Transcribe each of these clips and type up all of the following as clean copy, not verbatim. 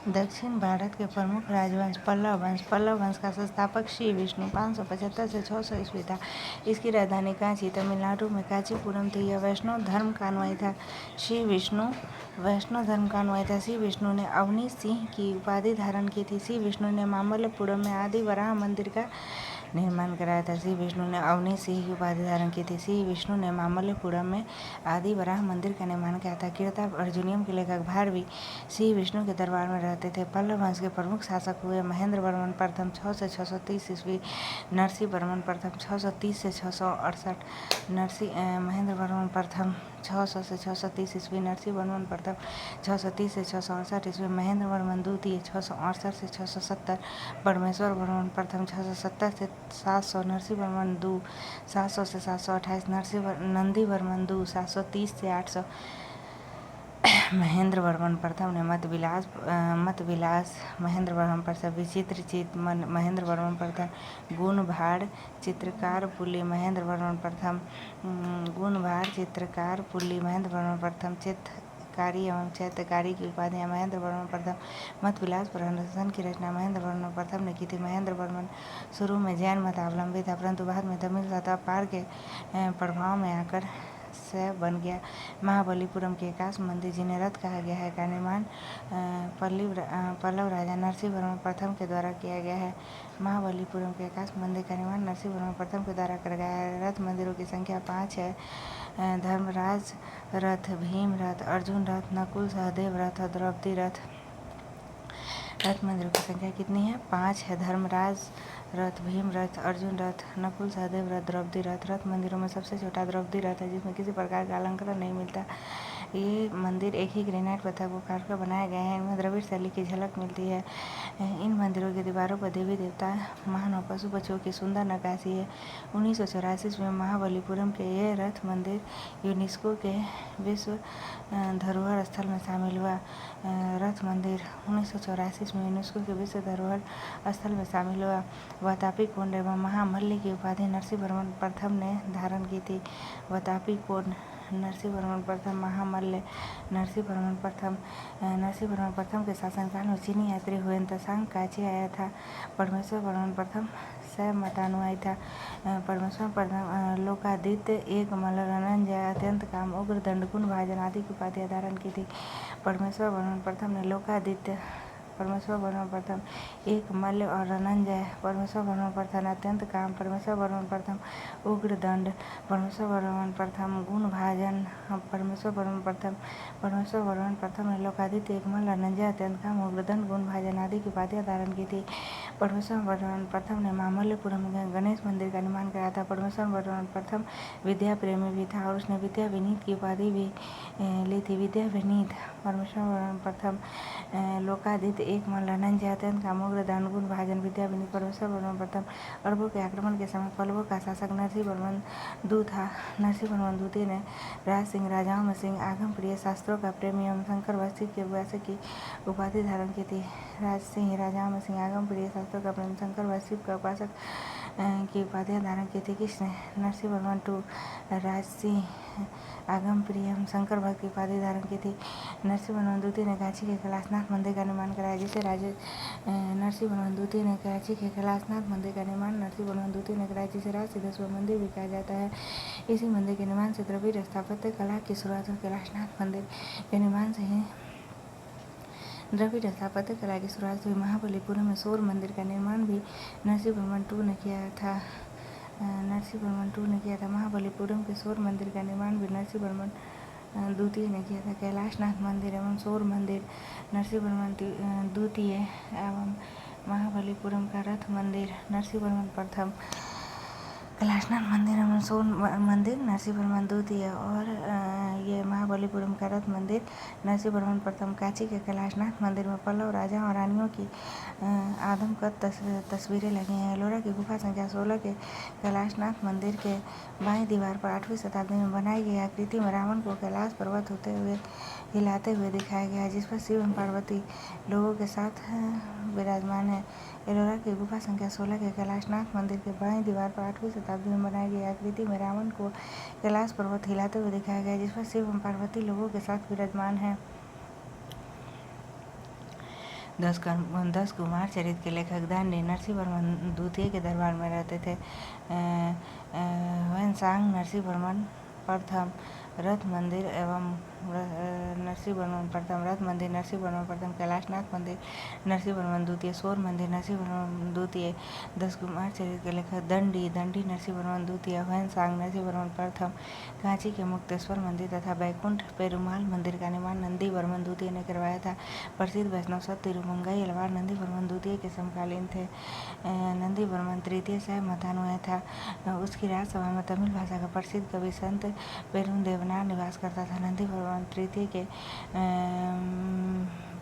दक्षिण भारत के प्रमुख राजवंश पल्लव वंश का संस्थापक श्री विष्णु 575 से 600 ईस्वी था। इसकी राजधानी कांची तमिलनाडु में कांचीपुरम थी। यह वैष्णव धर्म का अनुयायी था। श्री विष्णु वैष्णव धर्म का अनुयायी था। श्री विष्णु ने अवनी सिंह की उपाधि धारण की थी। श्री विष्णु ने मामल्लपुरम में आदि वराह मंदिर का निर्माण कराया था। श्री विष्णु ने अवनी सिंह की उपाधि धारण की थी। श्री विष्णु ने मामल्लपुरम में आदि वराह मंदिर का निर्माण किया था। किरताप अर्जुनियम के लेखक भारवी श्री विष्णु के दरबार में रहते थे। पल्लव वंश के प्रमुख शासक हुए महेंद्र वर्मन प्रथम 600 से 630 ईस्वी, नरसिंह वर्मन प्रथम 630 से 668, महेंद्र वर्मन प्रथम 600 से 630 ईस्वी, नरसिंह वर्मन प्रथम 630 से 668 ईस्वी, महेंद्र वर्मन द्वितीय 668 से 670, परमेश्वर वर्मन प्रथम 670 से 700, नरसिंह वर्मन दू 700 से 728, नंदी वर्मन दू 730 से 800। महेंद्र वर्मन प्रथम ने मतविलास महेंद्र वर्मन प्रथम, विचित्रचित महेंद्र वर्मन प्रथम, गुणभाड़ चित्रकार पुली महेंद्र वर्मन प्रथम, महेंद्र वर्मन प्रथम, चित्रकारी एवं चैत्यकारी की उपाधियां महेंद्र वर्मन प्रथम। मतविलास प्रहसन की रचना महेंद्र वर्मन प्रथम ने की थी। महेंद्र वर्मन शुरू में जैन मतावलंबी था, परंतु बाद में तमिल तथा पाल के प्रभाव में आकर से बन गया। महाबलीपुरम के एकाश मंदिर, जिन्हें रथ कहा गया है, का निर्माण पल्लव राजा नरसिंह वर्मन प्रथम के द्वारा किया गया है। महाबलीपुरम के एकाश मंदिर का निर्माण नरसिंह वर्मन प्रथम के द्वारा कर गया है। रथ मंदिरों की संख्या 5 है। धर्मराज रथ, भीम रथ, अर्जुन रथ, नकुल सहदेव रथ और द्रौपदी रथ। रथ मंदिरों की संख्या कितनी है? 5 है। धर्मराज रथ, भीम रथ, अर्जुन रथ, नकुल सहदेव रथ, द्रौपदी रथ। रथ मंदिरों में सबसे छोटा द्रौपदी रथ है, जिसमें किसी प्रकार का अलंकरण नहीं मिलता। ये मंदिर एक ही ग्रेनाइट पत्थर को काटकर बनाए गए हैं। इनमें द्रविड़ शैली की झलक मिलती है। इन मंदिरों की दीवारों पर देवी देवता, मानव, पशु पक्षियों की सुंदर नक्काशी है। 1984 में महाबलीपुरम के ये रथ मंदिर यूनेस्को के विश्व धरोहर स्थल में शामिल हुआ। रथ मंदिर 1984 में यूनेस्को के विश्व धरोहर स्थल में शामिल हुआ। वतापी कुंड एवं महामल्ल की उपाधि नरसिंह वर्मन प्रथम ने धारण की थी। वतापी कुंड, नरसिंह वर्मन प्रथम, महामल्ल, नरसिंह वर्मन प्रथम के शासनकाल में चीनी यात्री हुएन त्सांग कांची आया था। परमेश्वर वर्मन प्रथम शैव मतानुयायी था। परमेश्वर प्रथम लोकादित्य, एक मल्ल, रणंजय, अत्यंत काम, उग्र, दंड, गुण भाजन आदि की उपाधियां धारण की थी। परमेश्वर वर्मन प्रथम ने लोकादित्य, परमेश्वर वर्मन प्रथम, एक मल्ल और रणंजय, परमेश्वर वर्मन प्रथम अत्यंत काम, परमेश्वर वर्मन प्रथम उग्र दंड, परमेश्वर वर्मन प्रथम गुण भाजन, परमेश्वर वर्मन प्रथम ने लोकादित्य, एक मल्ल, रणंजय, अत्यंत काम, उग्र दंड, गुण भाजन आदि की उपाधियां धारण की थी। परमेश्वर वर्मन प्रथम ने मामल्लपुरम में गणेश मंदिर का निर्माण कराया था। परमेश्वर वर्मन प्रथम विद्या प्रेमी भी था और उसने विद्या विनीत की उपाधि भी ली थी। विद्या विनीत, परमेश्वर वर्मन प्रथम, लोकादित्य, एक मल्ल, रणंजय, अत्यंत काम, उग्र दंड, गुण भाजन, विद्या विनीत। परमेश्वर वर्मन प्रथम। अरबों के आक्रमण के समय पल्लवों का शासक नरसिंह वर्मन दू था। नरसिंह वर्मन द्वितीय ने राज सिंह, राजाओं में सिंह, आगम प्रिय, शास्त्रों का प्रेमी एवं शंकर वस्तिक के उपासक की उपाधि धारण की थी। राज सिंह, राजाओं में सिंह, आगम प्रिय, शास्त्रों का प्रेमी, शंकर वस्तिक का उपासक की उपाधियां धारण की थी। किसने? नरसिंह वर्मन टू, राज सिंह, आगम प्रिय एवं शंकर भक्त की उपाधि धारण की थी। नरसिंह वर्मन द्वितीय ने कांची के कैलाशनाथ मंदिर का निर्माण कराया, जिसे नरसिंह वर्मन द्वितीय ने कांची के कैलाशनाथ मंदिर का निर्माण नरसिंह वर्मन द्वितीय ने कराया, जिसे राज सिद्धेश्वर मंदिर भी कहा जाता है। इसी मंदिर के निर्माण से द्रविड़ स्थापत्य कला की शुरुआत हुई। कैलाशनाथ मंदिर के निर्माण से ही द्रविड़ स्थापत्य कला की शुरुआत हुई। महाबलीपुरम में सौर मंदिर का निर्माण भी नरसिंह वर्मन टू ने किया था। महाबलीपुरम के सौर मंदिर का निर्माण भी नरसिंह वर्मन द्वितीय ने किया था। कैलाशनाथ मंदिर एवं सौर मंदिर नरसिंह वर्मन द्वितीय एवं महाबलीपुरम का रथ मंदिर नरसिंह वर्मन प्रथम, कैलाशनाथ मंदिर एवं सौर मंदिर नरसिंह वर्मन द्वितीय और ये महाबलीपुरम का रथ मंदिर नरसिंह वर्मन प्रथम। कांची के कैलाशनाथ मंदिर में पल्लव राजाओं और रानियों की आदमकद तस्वीरें लगी हैं। एलोरा की गुफा संख्या 16 के कैलाशनाथ मंदिर के बाईं दीवार पर 8वीं शताब्दी में बनाई गई आकृति में रावण को कैलाश पर्वत होते हुए हिलाते हुए दिखाया गया है, जिस पर शिव एवं पार्वती लोगों के साथ विराजमान है। एलोरा की गुफा संख्या 16 के कैलाशनाथ मंदिर के बाईं दीवार पर 8वीं शताब्दी में बनाई गई आकृति में रावण को कैलाश पर्वत हिलाते हुए दिखाया गया है, जिस पर शिव एवं पार्वती लोगों के साथ विराजमान है। 10 कुमार चरित्र के लेखक दांडी नरसिंह वर्मन द्वितीय के दरबार में रहते थे। ह्वेनसांग नरसिंह वर्मन प्रथम रथ मंदिर एवं नरसिंह वर्मन प्रथम रथ मंदिर, नरसिंह वर्मन प्रथम कैलाशनाथ मंदिर, नरसिंह वर्मन द्वितीय सौर मंदिर, नरसिंह वर्मन द्वितीय 10 कुमार चरित्र के लेखक दंडी नरसिंह वर्मन द्वितीय, ह्वेनसांग नरसिंह वर्मन प्रथम कांची के मुक्तेश्वर मंदिर तथा बैकुंठ पेरुमाल मंदिर का निर्माण नंदी वर्मन द्वितीय ने करवाया था। प्रसिद्ध वैष्णव संत तिरुमंगई अलवार नंदी वर्मन द्वितीय के समकालीन थे। नंदी वर्मन तृतीय शैव मतानुयायी था। उसकी राजसभा में तमिल भाषा का प्रसिद्ध कवि संत पेरुंदेवनार निवास करता था। नंदी वर्मन तृतीय के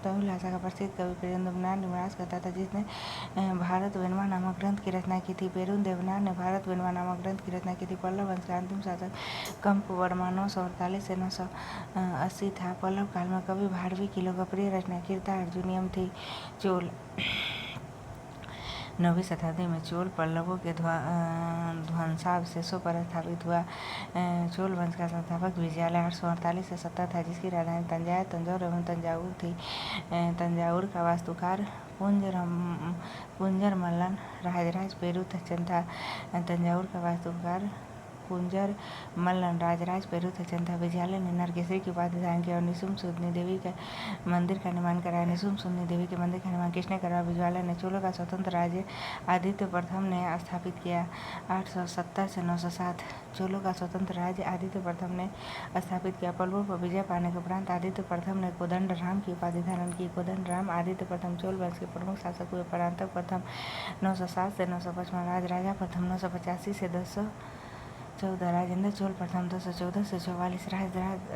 तमिल भाषा का प्रसिद्ध कवि पेरुंदेवनार निवास करता था, जिसने भारत वेनवा नामक ग्रंथ की रचना की थी। पेरुंदेवनार ने भारत वेनवा नामक ग्रंथ की रचना की थी। पल्लव वंश का अंतिम शासक कंपवर्मा 948 से 980 था। पल्लव काल में कवि भारवी की लोकप्रिय रचना कीर्ता अर्जुनियम थी। चोल 9वीं शताब्दी में चोल पल्लवों के ध्वंसावशेषों पर स्थापित हुआ। चोल वंश का संस्थापक विजयालय 848 से 70 था, जिसकी राजधानी तंजाय, तंजौर एवं तंजावुर थी। तंजावुर का वास्तुकार पुंजर मल्लन राजराज पेरुथचन था। तंजावुर का वास्तुकार पुंजर मल्लन राजराज पेरुथचन था। विजयालय ने नरकेसरी की उपाधि धारण की और निशुम्भ सुदनी देवी के मंदिर का निर्माण कराया। निशुम्भ सुदनी देवी के मंदिर का निर्माण किसने कराया? विजयालय ने। चोलों का स्वतंत्र राज्य आदित्य प्रथम ने स्थापित किया 870 से 907। चोलों का स्वतंत्र राज्य आदित्य प्रथम ने स्थापित किया। पल्लवों पर विजय पाने के उपरांत आदित्य प्रथम ने कोदंडराम की उपाधि धारण की। कोदंडराम आदित्य प्रथम चोल वंश के प्रमुख शासक हुए। परांतक प्रथम 907 से 955, राजा प्रथम 985 से 1014, राजेंद्र चोल प्रथम 214 से 44,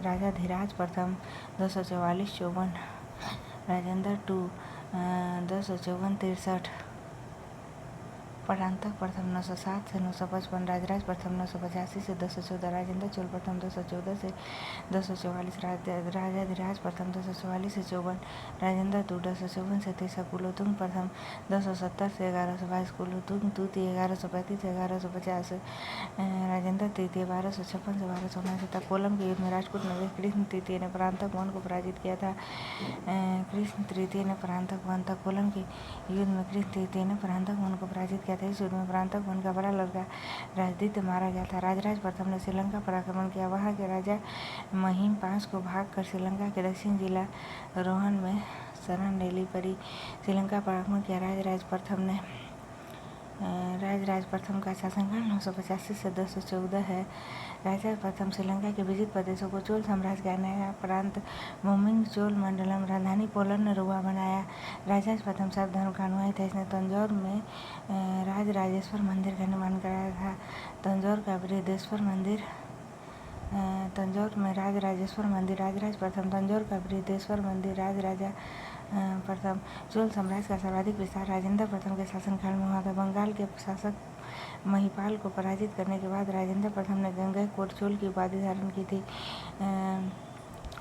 राजाधिराज प्रथम 244-54, राजेंद्र टू 254-63, परांतक प्रथम 907 से 955, राजराज प्रथम 985 से 214, राजेंद्र चोल प्रथम 214 से 244, राजाधिराज प्रथम 244 से 54, राजेंद्र टू 254 से 63, कुलोत्तुंग प्रथम 270 से 1122, कुलोत्तुंग द्वितीय 1135 से 1150, राजेंद्र तृतीय 1256 से 1279 तक। कोलम के युद्ध में राजपूत नरेश कृष्ण तृतीय ने परांतक वन को पराजित किया था। कृष्ण तृतीय ने परांतक वन तक। कोलम के युद्ध में कृष्ण तृतीय ने परांतक वन को पराजित किया था। इस युद्ध में परांतक वन का बड़ा लड़का राजदित्य मारा गया था। राजराज प्रथम ने श्रीलंका पर आक्रमण किया। वहां के राजा महिम 5 को भाग कर श्रीलंका के दक्षिण जिला रोहन में शरण ले ली पड़ी। श्रीलंका पर आक्रमण किया। राजराज प्रथम का शासनकाल 985 से 214 है। राजराज प्रथम श्रीलंका के विजित प्रदेशों को चोल साम्राज्य का नया प्रांत मुमिंग चोल मंडलम राजधानी पोलन्नरुवा बनाया। राजराज प्रथम सर्व धर्म का अनुयायी था। इसने तंजौर में राजराजेश्वर मंदिर का निर्माण कराया था। तंजौर में राजराजेश्वर मंदिर, राजराज प्रथम तंजौर का बृहदेश्वर मंदिर, राजराजा प्रथम। चोल साम्राज्य का सर्वाधिक विस्तार राजेंद्र प्रथम के शासनकाल में हुआ था। बंगाल के शासक महिपाल को पराजित करने के बाद राजेंद्र प्रथम ने गंगईकोट चोल की उपाधि धारण की थी।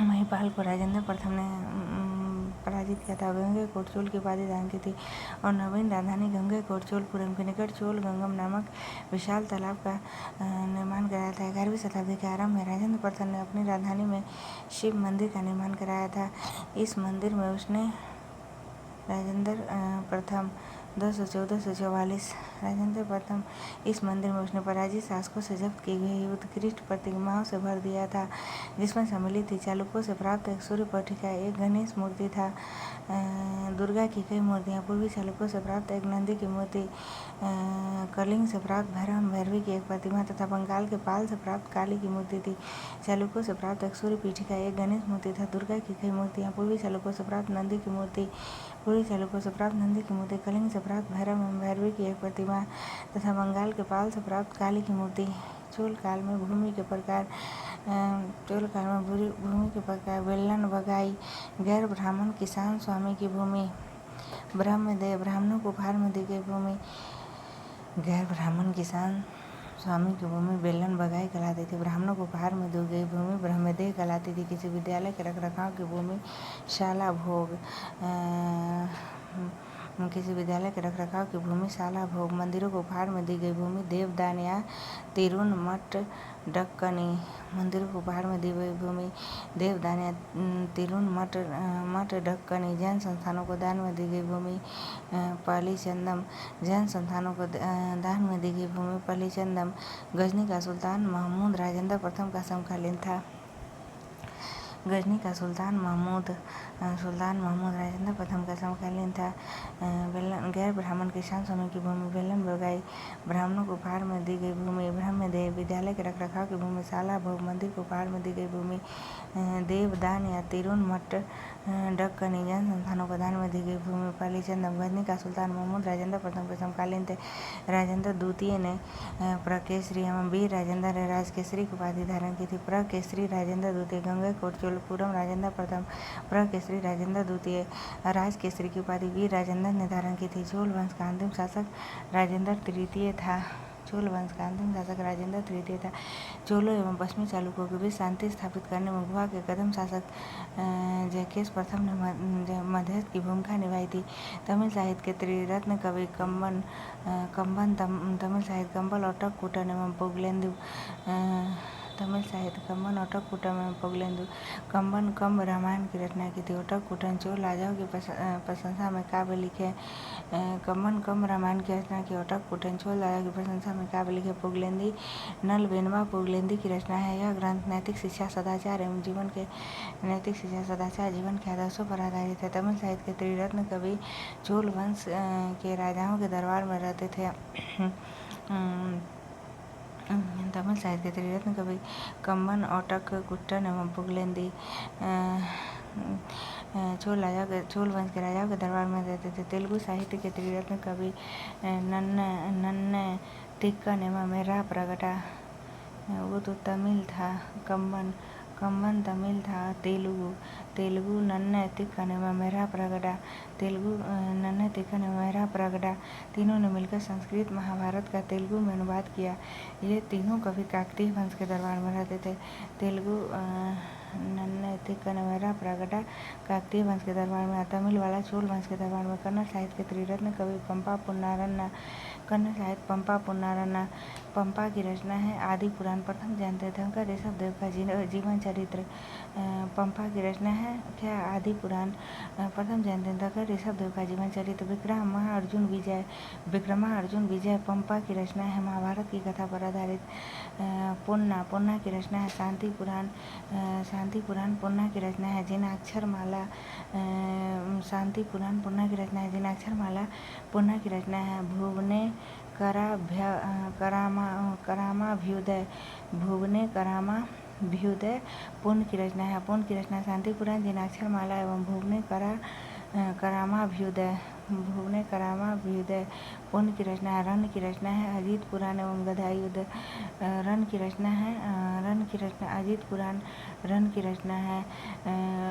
महिपाल को राजेंद्र प्रथम ने पराजित किया था। गंगईकोट चोल की उपाधि धारण की थी और नवीन राजधानी गंगईकोट चोलपुरम के निकट चोल गंगम नामक विशाल तालाब का निर्माण कराया था। 11वीं शताब्दी के आरंभ में राजेंद्र प्रथम ने अपनी राजधानी में शिव मंदिर का निर्माण कराया था। इस मंदिर में उसने राजेंद्र प्रथम 214 से 44, राजेंद्र प्रथम इस मंदिर में उसने पराजित शासकों से जब्त की गई उत्कृष्ट प्रतिमाओं से भर दिया था, जिसमें सम्मिलित थी चालुक्यों से प्राप्त एक सूर्य पट्टिका, एक गणेश मूर्ति था, दुर्गा की कई मूर्तियाँ, पूर्वी चालुक्यों से प्राप्त एक नंदी की मूर्ति, कलिंग से प्राप्त भैरवी की एक प्रतिमा तथा बंगाल के पाल से प्राप्त काली की मूर्ति थी। चालुक्यों से प्राप्त एक सूर्य पीठिका, एक गणेश मूर्ति तथा दुर्गा की कई मूर्तियाँ, पूर्वी चालुक्यों से प्राप्त नंदी की मूर्ति, पूर्वी चालुक्यों से प्राप्त नंदी की मूर्ति, कलिंग से प्राप्त भैरव एवं भैरवी की एक प्रतिमा तथा बंगाल के पाल से प्राप्त काली की मूर्ति। चोल काल में भूमि के प्रकार वेल्लन बगाई, गैर ब्राह्मण किसान स्वामी की भूमि, ब्रह्मदेव ब्राह्मणों को उपहार में दी गई भूमि, गैर ब्राह्मण किसान स्वामी की भूमि बेलन बगाई कहलाती थी। ब्राह्मणों को उपहार में दी गई भूमि ब्रह्मदेव कहलाती थी। किसी विद्यालय के रखरखाव की भूमि शाला भोग, किसी विद्यालय के रखरखाव की भूमि, शाला, भोग, मंदिरों को उपहार में दी गई भूमि, देवदान या तिरुन मठ डक्कनी। मंदिरों को उपहार में दी गई भूमि, देवदान या तिरुन मठ डक्कनी। जैन संस्थानों को दान में दी गई भूमि, पलीचंदम। जैन संस्थानों को दान में दी गई भूमि, पलीचंदम। गजनी का सुल्तान महमूद राजेंद्र प्रथम का समकालीन था। गजनी का सुल्तान महमूद राजेंद्र प्रथम का समकालीन था। गैर ब्राह्मण किसान समूह की भूमि, बेलन बगाई। ब्राह्मणों को उपहार में दी गई भूमि, ब्रह्मदेव। विद्यालय के रखरखाव की भूमि, शाला, भोग, मंदिर को उपहार में दी गई भूमि, देवदान या तिरुन मठ डक्कनी। जैन संस्थानों को दान में दी गई भूमि, पलीचंदम। गजनी का सुल्तान महमूद राजेंद्र प्रथम के समकालीन थे। राजेंद्र द्वितीय ने प्रकेसरी एवं वीर राजेंद्र ने राजकेसरी की उपाधि धारण की थी। प्रकेसरी राजेंद्र द्वितीय, गंगईकोट चोलपुरम राजेंद्र प्रथम, प्रकेसरी राजेंद्र द्वितीय। राजकेसरी की उपाधि वीर राजेंद्र ने धारण की थी। चोल वंश का अंतिम शासक राजेंद्र तृतीय था। चोल वंश का अंतिम शासक राजेंद्र तृतीय था। चोलों एवं पश्चिमी चालुक्यों के बीच शांति स्थापित करने में गोवा के कदम शासक जयकेश प्रथम ने मध्यस्थ की भूमिका निभाई थी। तमिल साहित्य के त्रिरत्न कवि कम्बन, तमिल साहित्य कंबल, ओट्टक्कुट्टन एवं पुगलेंदु। तमिल साहित्य कम्बन, ओट्टक्कुट्टन एवं पुगलेंदु। कम्बन कम्ब रामायण की रचना की थी। ओट्टक्कुट्टन चोल राजाओं की प्रशंसा में काव्य लिखे। कम्बन कम्ब रामायण की रचना की। ओट्टक्कुट्टन चोल राजाओं की प्रशंसा में काव्य लिखे। पुगलेंदी नलवेनवा पुगलेंदी की रचना है। यह ग्रंथ नैतिक शिक्षा, सदाचार जीवन के आदर्शों पर आधारित है। तमिल साहित्य के त्रिरत्न कवि चोल वंश के राजाओं के दरबार में रहते थे। तमिल साहित्य के त्रिरत्न कवि कम्बन, ओट्टक्कुट्टन एवं पुगलेंदी चोल वंश के राजाओं के दरबार में रहते थे। तेलुगु साहित्य के त्रिरत्न कवि नन्ने तिक्कन एवं मेरा प्रगटा, वो तो तमिल था। कम्बन तमिल था। तेलुगु नन्ने तिक्कन एवं मेरा प्रगटा, तीनों ने मिलकर संस्कृत महाभारत का तेलुगु में अनुवाद किया। ये तीनों कवि काकतीय वंश के दरबार में रहते थे। तेलुगु नन्ने तिक्कन मेरा प्रगटा काकतीय वंश के दरबार में, तमिल वाला चोल वंश के दरबार में। कन्नड़ साहित्य के त्रिरत्न कवि पंपा पुन्नारन्ना, कन्नड़ साहित्य पंपा पुन्नारन्ना। पंपा की रचना है आदि पुराण, प्रथम जैन तीर्थंकर ऋषभ देव का जीवन चरित्र। पंपा की रचना है क्या आदि पुराण, प्रथम जैन तीर्थंकर ऋषभ देव का जीवन चरित्र। विक्रमार्जुन विजय पंपा की रचना है, महाभारत की कथा पर आधारित। पुन्ना की रचना है शांति पुराण पुन्ना की रचना है जिनाक्षर माला। शांति पुराण पुन्ना की रचना है जिनाक्षर माला। पुन्ना की रचना है भुवने करामाभ्युदय, पुण्य की रचना है शांति पुराण, जिनाक्षर माला एवं भुवने करामाभ्युदय। पुण्य की रचना है रन की रचना है अजीत पुराण एवं गदा युद्ध। रन की रचना अजीत पुराण, रन की रचना है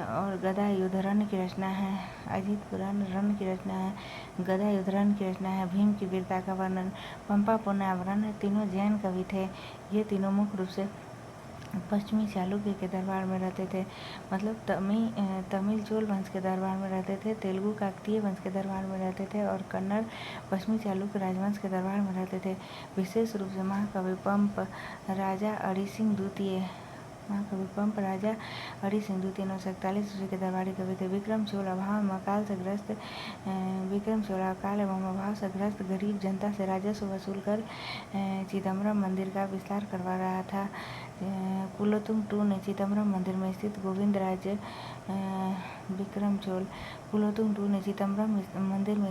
और गदा युद्ध। रन की रचना है अजीत पुराण, रन की रचना है गदा युद्ध। रन की रचना है भीम की वीरता का वर्णन। पंपा, पुन्ना एवं रन तीनों जैन कवि थे। ये तीनों मुख्य रूप से पश्चिमी चालुक्य के दरबार में रहते थे, मतलब तमिल चोल वंश के दरबार में रहते थे, तेलुगु काकतीय वंश के दरबार में रहते थे और कन्नड़ पश्चिमी चालुक्य राजवंश के दरबार में रहते थे। विशेष रूप से महाकवि पंप राजा अरिसिंह द्वितीय 941 ईस्वी के दरबारी कवि थे। विक्रम चोल अकाल एवं अभाव से ग्रस्त गरीब जनता से राजस्व वसूल कर चिदम्बरम मंदिर का विस्तार करवा रहा था। कुलोत्तुंग II ने चिदम्बरम मंदिर में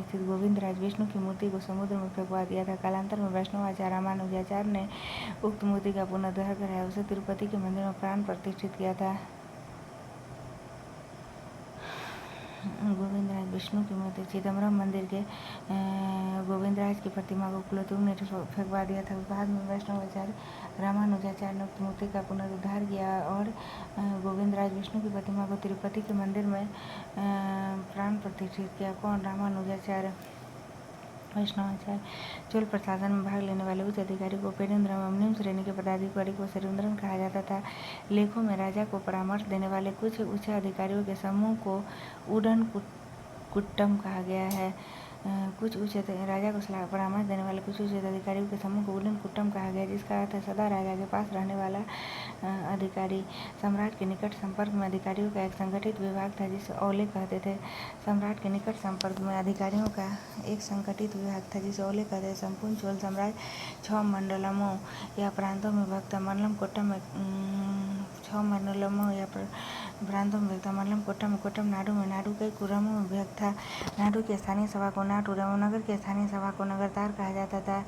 स्थित गोविंदराज विष्णु की मूर्ति को समुद्र में फेंकवा दिया था। कालांतर में वैष्णवाचार्य रामानुजाचार्य ने उक्त मूर्ति का पुनरुद्धार कराया, उसे तिरुपति के मंदिर में प्राण प्रतिष्ठित किया था। गोविंदराज विष्णु की मूर्ति चिदम्बरम मंदिर के गोविंदराज की प्रतिमा को कुलोत्तुंग ने फेंकवा दिया था। बाद में वैष्णवाचार्य रामानुजाचार्य ने उक्त मूर्ति का पुनरुद्धार किया और गोविंदराज विष्णु की प्रतिमा को तिरुपति के मंदिर में प्राण प्रतिष्ठित किया। कौन? रामानुजाचार्य। वैष्णवाचार्य। चोल प्रशासन में भाग लेने वाले उच्च अधिकारी को पेरेंद्रम एवं निम्न श्रेणी के पदाधिकारी को सेरुंद्रन कहा जाता था। लेखों में राजा को परामर्श देने वाले कुछ उच्च अधिकारियों के समूह को उडन कुट्टम कहा गया है। कुछ उच्च राजा को परामर्श देने वाले कुछ उच्च अधिकारियों के समूह को उलन कुट्टम कहा गया, जिसका अर्थ है सदा राजा के पास रहने वाला अधिकारी। सम्राट के निकट संपर्क में अधिकारियों का एक संगठित विभाग था, जिसे औले कहते थे। सम्राट के निकट संपर्क में अधिकारियों का एक संगठित विभाग था, जिसे औले कहते थे। संपूर्ण चोल साम्राज्य 6 मंडलमों या प्रांतों में विभक्त था। मंडलम कोट्टम में 6 मंडलमों या प्रांतों में विभक्त था। मंडलम कोट्टम कोट्टम नाडु में, नाडु कई कुरमों में विभक्त था। नाडु की स्थानीय सभा को नाटू, नगर की स्थानीय सभा को नगरतार कहा जाता था।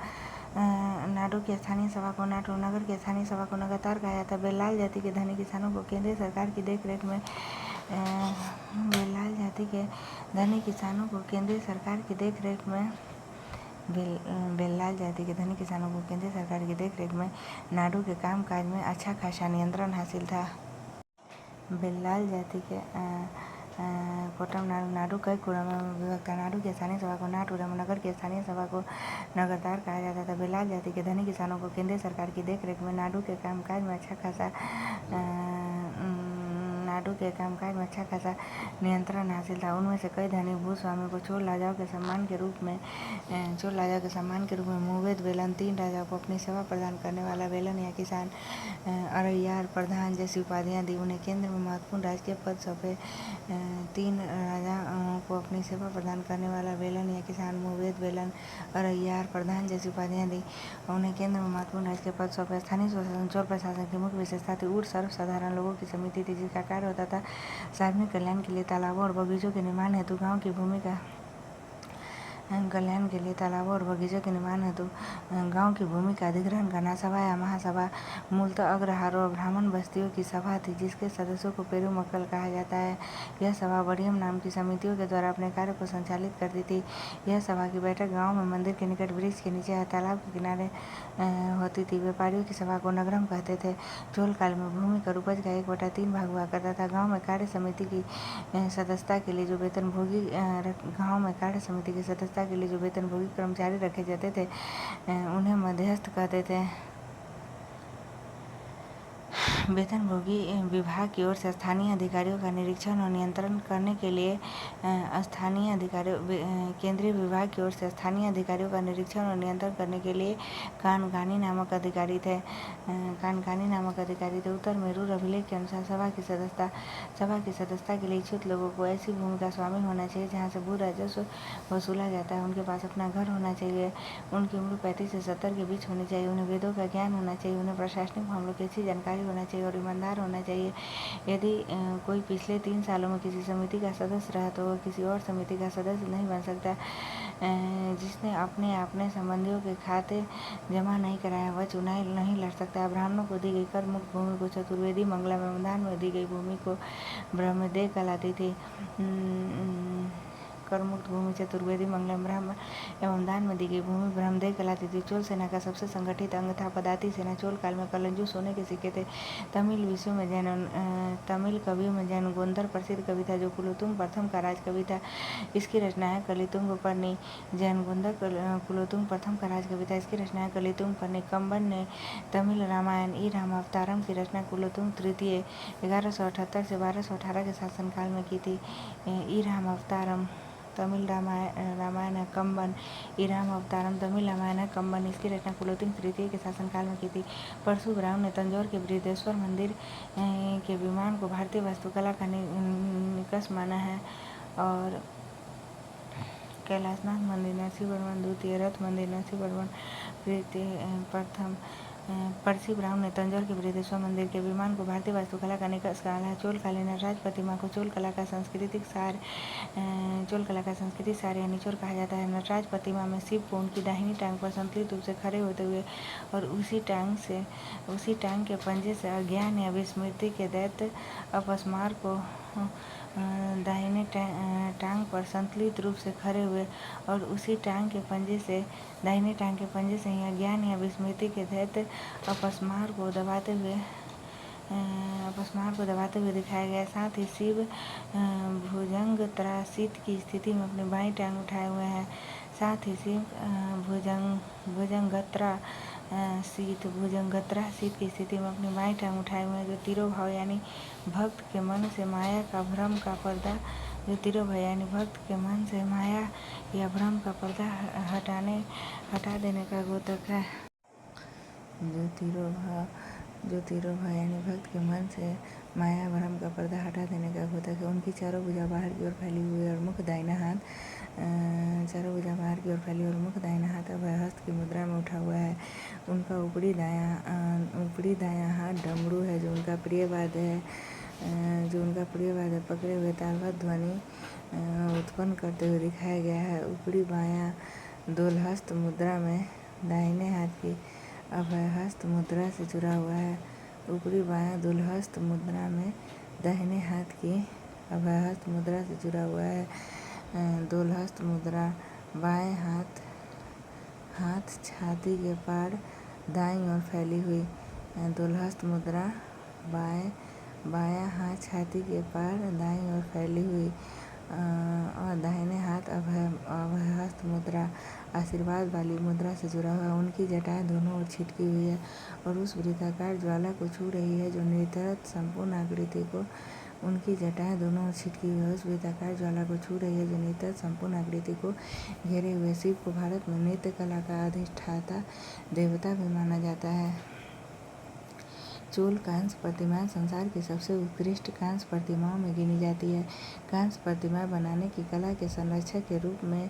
नाडु की स्थानीय सभा को नाटू, नगर की स्थानीय सभा को नगरतार कहा जाता है। बेल्लाल जाति के धनी किसानों को केंद्रीय सरकार की देखरेख में बेल्लाल जाति के धनी किसानों को केंद्रीय सरकार की देखरेख में बेल्लाल जाति के धनी किसानों को केंद्रीय सरकार की देखरेख में नाडु के कामकाज में अच्छा खासा नियंत्रण हासिल था। बेल्लाल जाति के कोट्टम नाडु कई कुरमों में विभक्त था। नाडु की स्थानीय सभा को नाटू, नगर की स्थानीय सभा को नगरतार कहा जाता था। बेल्लाल जाति के धनी किसानों को केंद्रीय सरकार की देखरेख में नाडु के कामकाज में अच्छा खासा नियंत्रण हासिल था। उनमें से कई धनी भूस्वामी को चोल राजाओं के सम्मान के रूप में मुवेद वेलन, 3 राजाओं को अपनी सेवा प्रदान करने वाला वेलन या किसान, अरैयार, प्रधान जैसी उपाधियां दी। उन्हें केंद्र में महत्वपूर्ण राजकीय पद सौंपे। 3 राजाओं को अपनी सेवा प्रदान करने वाला वेलन या किसान, मुवेद वेलन, अरैयार, प्रधान जैसी उपाधियां दी। उन्हें केंद्र में महत्वपूर्ण राजकीय पद सौंपे। स्थानीय स्वशासन चोल प्रशासन की मुख्य विशेषता थी। ऊट सर्वसाधारण लोगों की समिति थी, जिसका कार्य होता था सार्वजनिक कल्याण के लिए तालाबों और बगीचों के निर्माण हेतु गाँव की भूमि का अधिग्रहण करना। सभा या महासभा मूलतः अग्रहारों और ब्राह्मण बस्तियों की सभा थी, जिसके सदस्यों को पेरुमक्कल कहा जाता है। यह सभा बड़ियम नाम की समितियों के द्वारा अपने कार्य को संचालित करती थी। यह सभा की बैठक गाँव में मंदिर के निकट, वृक्ष के नीचे या तालाब के किनारे होती थी। व्यापारियों की सभा को नगरम कहते थे। चोल काल में भूमि कर उपज का 1/3 भाग हुआ करता था। गाँव में कार्य समिति की सदस्यता के लिए जो वेतनभोगी कर्मचारी रखे जाते थे, उन्हें मध्यस्थ कहते थे। वेतनभोगी विभाग की ओर से स्थानीय अधिकारियों का निरीक्षण और नियंत्रण करने के लिए केंद्रीय विभाग की ओर से स्थानीय अधिकारियों का निरीक्षण और नियंत्रण करने के लिए कानगानी नामक अधिकारी थे। उत्तर मेरूर अभिलेख के अनुसार सभा की सदस्यता के लिए इच्छुक लोगों को ऐसी भूमि का स्वामी होना चाहिए जहाँ से भू राजस्व वसूला जाता है। उनके पास अपना घर होना चाहिए। उनकी उम्र 35 से 70 के बीच होनी चाहिए। उन्हें वेदों का ज्ञान होना चाहिए। उन्हें प्रशासनिक मामलों की अच्छी जानकारी होना चाहिए और ईमानदार होना चाहिए। यदि कोई पिछले 3 सालों में किसी समिति का सदस्य रहा तो वह किसी और समिति का सदस्य नहीं बन सकता। जिसने अपने संबंधियों के खाते जमा नहीं कराया, वह चुनाव नहीं लड़ सकता। ब्राह्मणों को दी गई कर मुक्त भूमि को चतुर्वेदी मंगलम एवं दान में दी गई भूमि को ब्रह्मदेव कहलाती थी। करमुक्त भूमि चतुर्वेदी मंगलम ब्राह्मण एवं दान में दी गई भूमि ब्रह्मदेव कहलाती थी। चोल सेना का सबसे संगठित अंग था पदाती सेना। चोल काल में कलंजू सोने के सिक्के थे। तमिल कवियों में जैन गोंदर प्रसिद्ध कवि था, जो कुलोतुंग प्रथम का राजकवि था। इसकी रचना है कलितुंग पर्णी। जैन गोंदर कुलोतुंग प्रथम का राजकवि था। इसकी रचना है कलितुंग पर्णी। कंबन ने तमिल रामायण ई रामावतारम की रचना कुलोतुंग तृतीय 1178 से 1218 के शासनकाल में की थी। ई रामावतारम तमिल रामायण है। कंबन ई रामावतारम तमिल रामायण है। कंबन इसकी रचना कुलोतुंग तृतीय के शासनकाल में की थी। परशुराम ने तंजौर के बृहदेश्वर मंदिर के विमान को भारतीय वास्तुकला का निकष माना है और कैलाशनाथ मंदिर नरसिंहवर्मन द्वितीय, रथ मंदिर नरसिंहवर्मन प्रथम। परशुराम ने तंजौर के बृहदेश्वर मंदिर के विमान को भारतीय वास्तुकला का निकष कहा है। चोल कालीन नटराज प्रतिमा को चोल कला का संस्कृतिक सार या निचोड़ कहा जाता है। नटराज प्रतिमा में शिव को उनकी दाहिनी टांग पर संतुलित रूप से खड़े होते हुए और उसी टांग के पंजे से अज्ञान या विस्मृति के दैत्य अपस्मार को दाहिने टांग पर संतुलित रूप से खड़े हुए और उसी दाहिने टांग के पंजे से ही अज्ञान या विस्मृति के दैत्य अपस्मार को दबाते हुए दिखाया गया। साथ ही शिव भुजंगत्रासीत की स्थिति में अपनी बाईं टांग उठाए हुए हैं। साथ ही शिव भुजंगत्रासीत की स्थिति में अपनी बाईं टांग उठाए हुए हैं, जो तिरोभाव यानी भक्त के मन से माया का भ्रम का पर्दा जो तिरुभय यानी भक्त के मन से माया या भ्रम का पर्दा हटा देने का द्योतक है। जो तिरुभय यानी भक्त के मन से माया भ्रम का पर्दा हटा देने का द्योतक है। उनकी चारों भुजा बाहर की ओर फैली हुई और मुख दाहिना हाथ अभय हस्त की मुद्रा में उठा हुआ है। उनका ऊपरी दायां हाथ डमरू है जो उनका प्रिय वाद्य है। पकड़े हुए तालबद्ध ध्वनि उत्पन्न करते हुए दिखाया गया है। ऊपरी बायां दोलहस्त मुद्रा में दाहिने हाथ की अभय हस्त मुद्रा से जुड़ा हुआ है। ऊपरी बायां दोलहस्त मुद्रा में दाहिने हाथ की अभय हस्त मुद्रा से जुड़ा हुआ है। दोलहस्त मुद्रा बाएं हाथ छाती के पार दाईं ओर फैली हुई। दोलहस्त मुद्रा बायां हाथ छाती के पार दाईं ओर फैली हुई और दाहिने हाथ अभय हस्त मुद्रा आशीर्वाद वाली मुद्रा से जुड़ा हुआ है। उनकी जटाएं दोनों ओर छिटकी हुई है और उस वृत्ताकार ज्वाला को छू रही है जो निरंतर संपूर्ण आकृति को घेरे हुए। शिव को भारत में नृत्य कला का अधिष्ठाता देवता भी माना जाता है। चोल कांस्य प्रतिमाएं संसार की सबसे उत्कृष्ट कांस्य प्रतिमाओं में गिनी जाती है। कांस्य प्रतिमा बनाने की कला के संरक्षक के रूप में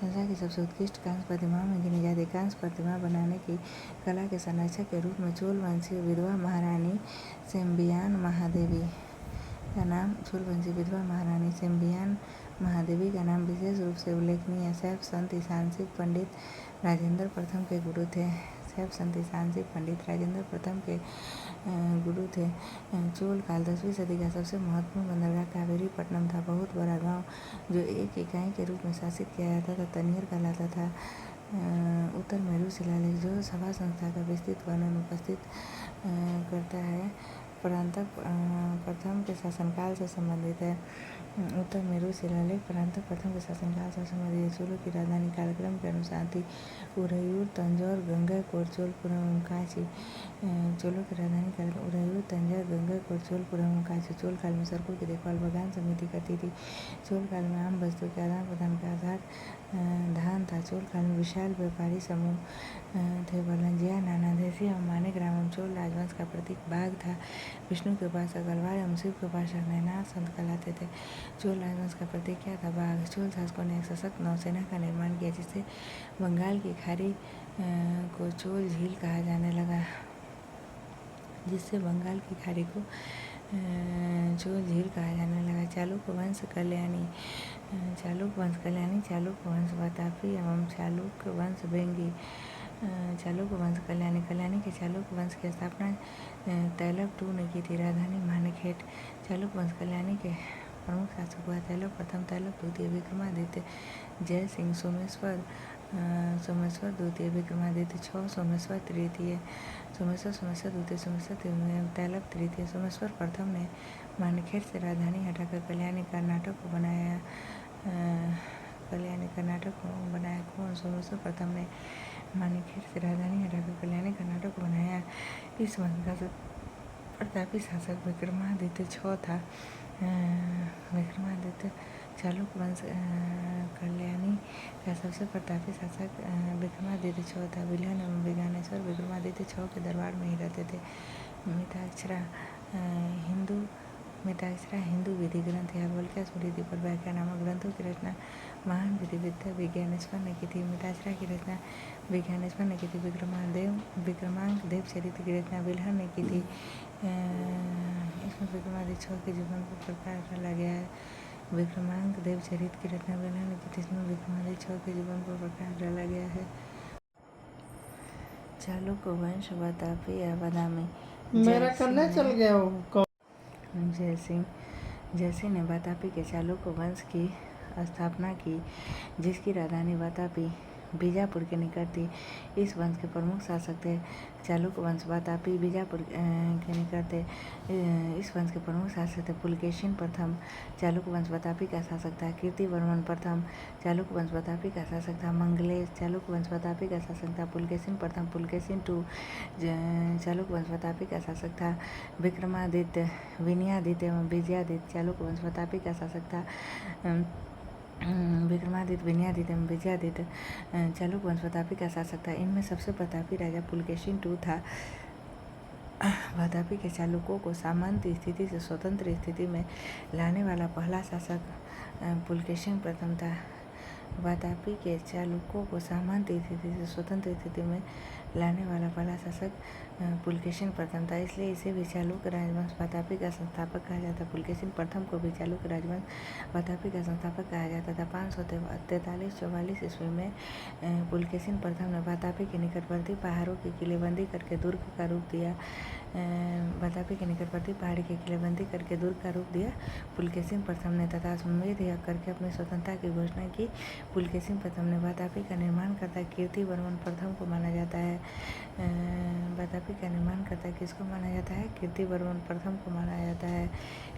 संसार की सबसे उत्कृष्ट कांस्य प्रतिमाओं में गिनी जाती है। कांस्य प्रतिमा बनाने की कला के संरक्षक के रूप में चोल वंशीय विधवा महारानी सेम्बियान महादेवी का नाम विशेष रूप से उल्लेखनीय है। शैव संत ईशानसिक पंडित राजेंद्र प्रथम के गुरु थे। चोल काल 10वीं सदी का सबसे महत्वपूर्ण बंदरगाह कावेरी पट्टनम था। बहुत बड़ा गांव जो एक इकाई के रूप में शासित किया जाता था तनियर कहलाता था। उत्तर मेरू शिलालेख जो सभा संस्था का विस्तृत वर्णन उपस्थित करता है परांतक प्रथम के शासनकाल से संबंधित है। उत्तर मेरू शिलालेख परांतक प्रथम के शासनकाल से संबंधित है। चोलों की राजधानी कालक्रम के अनुसार थी उरैयूर, तंजौर, गंगैकोट, चोलपुरम एवं कांची। चोलों की राजधानी उरैयूर, तंजौर, गंगैकोट, चोलपुरम एवं कांची। चोल काल में सड़कों की देखभाल बगान समिति करती थी। चोल काल में आम वस्तुओं के आदान प्रदान का आधार धान था। चोल काल में विशाल व्यापारी समूह थे। वलंजिया, नानादेशी एवं मानेक रामम चोल राजवंश का प्रतीक बाघ था। विष्णु के उपासक अलवार एवं शिव के उपासक नैनार संत कहलाते थे। चोल राजवंश का प्रतीक क्या था? बाघ। चोल शासकों ने एक सशक्त नौसेना का निर्माण किया जिससे बंगाल की खाड़ी को चोल झील कहा जाने लगा। चालुक्य वंश कल्याणी, चालुक्य वंश वातापी एवं चालुक्य वंश बेंगी। चालुक्य वंश कल्याणी के चालुक्य वंश की स्थापना तैलप II ने की थी। राजधानी मानेकहेट। चालुक्य वंश कल्याणी के प्रमुख शासक हुआ तैलप प्रथम, तैलप द्वितीय, विक्रमादित्य, जय सिंह, सोमेश्वर द्वितीय, विक्रमादित्य 6, सोमेश्वर द्वितीय, तैलप तृतीय। सोमेश्वर प्रथम ने मानेकहेट से राजधानी हटाकर कल्याणी कर्नाटक को बनाया। कौन? सोमेश्वर प्रथम ने मानेकहेट से राजधानी हटाकर कल्याणी कर्नाटक को बनाया। इस वंश का प्रतापी शासक विक्रमादित्य 6 था। चालुक्य वंश कल्याणी का सबसे प्रतापी शासक विक्रमादित्य 6 था। विल्हन एवं विज्ञानेश्वर विक्रमादित्य 6 के दरबार में ही रहते थे। मिताक्षरा हिंदू विधि ग्रंथ याज्ञवल्क्य स्मृति पर व्याख्या नामक ग्रंथों की रचना महान विधिवेत्ता विज्ञानेश्वर ने की थी। मिताक्षरा की रचना विज्ञानेश्वर ने की थी। विक्रमांक देव चरित्र की रचना विल्हन ने की थी। इसमें विक्रमादित्य 6 के जीवन पर प्रकाश डाला गया है। विक्रमांक देव चरित्र की रचना विल्हन ने की थी। इसमें विक्रमादित्य 6 के जीवन पर प्रकाश डाला गया है। चालुक्य वंश वातापी या बादामी। जयसिंह ने वातापी के चालुक्य वंश की स्थापना की जिसकी राजधानी वातापी बीजापुर के निकट थी। इस वंश के प्रमुख शासक थे चालुक्य वंश। वातापी बीजापुर के निकट थे। इस वंश के प्रमुख शासक थे पुलकेशिन प्रथम चालुक्य वंश वातापी का शासक था। कीर्तिवर्मन प्रथम चालुक्य वंश वातापी का शासक था। मंगलेश चालुक्य वंश वातापी का शासक था। पुलकेशिन प्रथम पुलकेशिन टू चालुक्य वंश वातापी का शासक था। विक्रमादित्य विनयादित्य एवं विजयादित्य चालुक्य वंश वातापी का शासक था। विक्रमादित्य विनयादित्य एवं विजयादित्य चालुक्य वंश वातापी का शासक था। इनमें सबसे प्रतापी राजा पुलकेशिन टू था। वातापी के चालुक्यों को सामंत स्थिति से स्वतंत्र स्थिति में लाने वाला पहला शासक पुलकेशिन प्रथम था। वातापी के चालुक्यों को सामंत स्थिति से स्वतंत्र स्थिति में लाने वाला पहला शासक पुलकेशिन प्रथम था। इसलिए इसे भी चालुक्य राजवंश वातापी का संस्थापक कहा जाता। पुलकेशिन प्रथम को भी चालुक्य राजवंश वातापी का संस्थापक कहा जाता था। 543-44 ईस्वी में पुलकेशिन प्रथम ने वातापी के निकटवर्ती पहाड़ों की किलेबंदी करके दुर्ग का रूप दिया। वातापी के निकटवर्ती पहाड़ी की किलेबंदी करके दुर्ग का रूप दिया पुलकेशिन प्रथम ने तथा अश्वमेध यज्ञ करके अपनी स्वतंत्रता की घोषणा की। पुलकेशिन प्रथम ने वातापी का निर्माण करता कीर्तिवर्मन प्रथम को माना जाता है। वातापी का निर्माण करता किसको माना जाता है? कीर्तिवर्मन प्रथम को माना जाता है।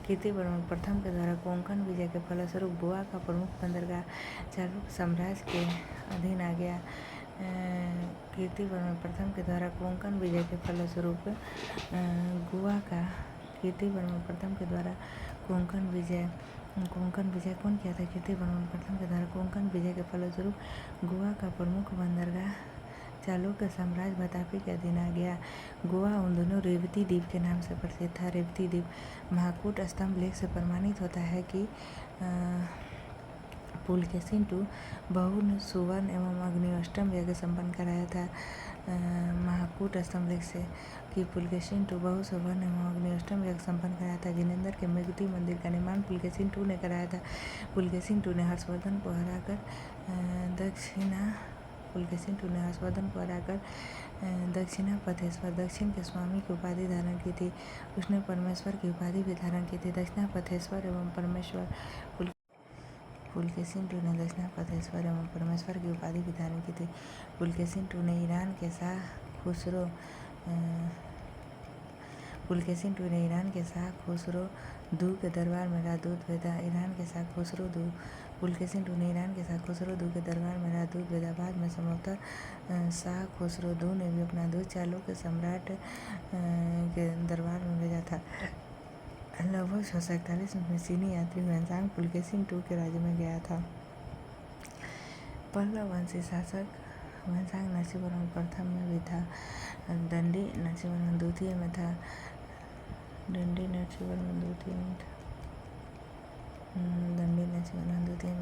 कीर्तिवर्मन प्रथम के द्वारा कोंकण विजय के फलस्वरूप गोवा का प्रमुख बंदरगाह चालुक्य साम्राज्य के अधीन आ गया। कीर्तिवर्मन प्रथम के द्वारा कोंकण विजय के फलस्वरूप गोवा का कीर्तिवर्मन प्रथम के द्वारा कोंकण विजय कौन किया था? कीर्तिवर्मन प्रथम के द्वारा कोंकण विजय के फलस्वरूप गोवा का प्रमुख बंदरगाह चालुक्य साम्राज्य वातापी के अधीन आ गया। गोवा उन दोनों रेवती द्वीप के नाम से प्रसिद्ध था। रेवती द्वीप महाकूट स्तंभ लेख से प्रमाणित होता है कि पुलकेशिन टू बहु सुवर्ण एवं अग्निष्टम यज्ञ संपन्न कराया था। महाकूट स्तंभ लेख से कि पुलकेशिन टू बहु सुवर्ण एवं अग्निष्टम यज्ञ संपन्न कराया था। जिनेंद्र के मेघती मंदिर का निर्माण पुलकेशिन टू ने कराया था। पुलकेशिन टू ने हर्षवर्धन को हराकर दक्षिणा पथेश्वर दक्षिण के स्वामी की उपाधि धारण की थी। उसने परमेश्वर की उपाधि भी धारण की थी। दक्षिणा पथेश्वर एवं परमेश्वर पुलकेशिन टू ने दक्षिणा पथेश्वर एवं परमेश्वर की उपाधि भी धारण की थी। पुलकेशिन टू ने ईरान के शाह खुसरो दू के दरबार में राजदूत भेजा। पुलकेशिन टू ने ईरान के शाह खुसरो दू के दरबार में राजदूत भेजा। बाद में संभवतः शाह खुसरो दू ने भी अपना दूत चालुक्य सम्राट के दरबार में भेजा था। लगभग 641 में चीनी यात्री हुएनसांग पुलकेशिन टू के राज्य में गया था। पल्लव वंशी शासक हुएनसांग नरसिंहवर्मन प्रथम में भी था। दंडी नरसिंहवर्मन द्वितीय में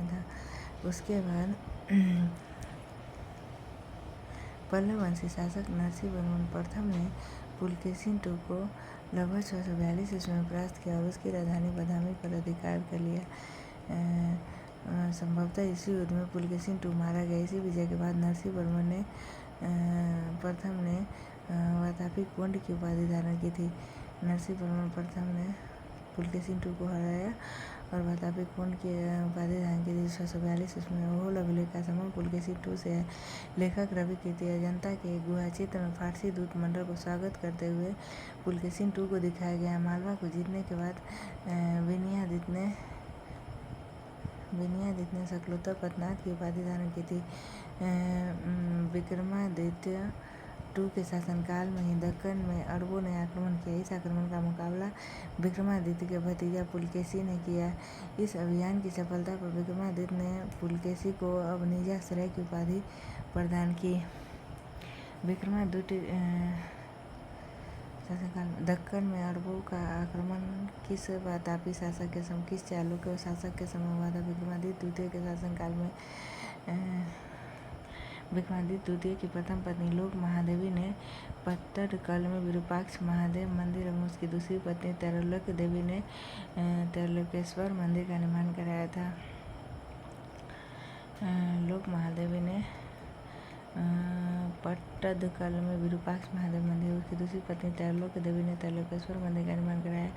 था। उसके बाद पल्लव वंशी शासक नरसिंहवर्मन प्रथम ने पुलकेशिन टू को लगभग 642 ईस्वी में परास्त किया और उसकी राजधानी बदामी पर अधिकार कर लिया। संभवतः इसी युद्ध में पुलकेशिन टू मारा गया। इसी विजय के बाद नरसिंहवर्मन प्रथम ने वातापी कुंड की उपाधि धारण की थी। नरसिंहवर्मन प्रथम ने पुलकेशिन टू को हराया और वातापी कुंड की उपाधि धारण की थी। 642 ईस्वी में ओहोल अभिलेख का संबंध पुलकेशिन टू से है। लेखक रवि कीर्ति अजंता के गुहा चित्र में फारसी दूत मंडल को स्वागत करते हुए पुलकेशिन टू को दिखाया गया। मालवा को जीतने के बाद विनयादित्य ने सकलोत्तर पद्मनाथ की उपाधि धारण की थी। विक्रमादित्य टू के शासनकाल में ही दक्कन में अरबों ने आक्रमण किया। इस आक्रमण का मुकाबला विक्रमादित्य के भतीजा पुलकेशी ने किया। इस अभियान की सफलता पर विक्रमादित्य ने पुलकेशी को अब निजाश्रय की उपाधि प्रदान की। विक्रमादित्य शासनकाल में दक्कन में अरबों का आक्रमण किस चालुक्य शासक के समय हुआ था? विक्रमादित्य द्वितीय के शासनकाल में। विक्रमादित्य द्वितीय की प्रथम पत्नी लोक महादेवी ने पट्टदकल में विरूपाक्ष महादेव मंदिर एवं उसकी दूसरी पत्नी त्रैलोक्य देवी ने त्रैलोकेश्वर मंदिर का निर्माण कराया था। लोक महादेवी ने पट्टदकल में विरूपाक्ष महादेव मंदिर, उसकी दूसरी पत्नी त्रैलोक्य देवी ने त्रैलोकेश्वर मंदिर का निर्माण कराया।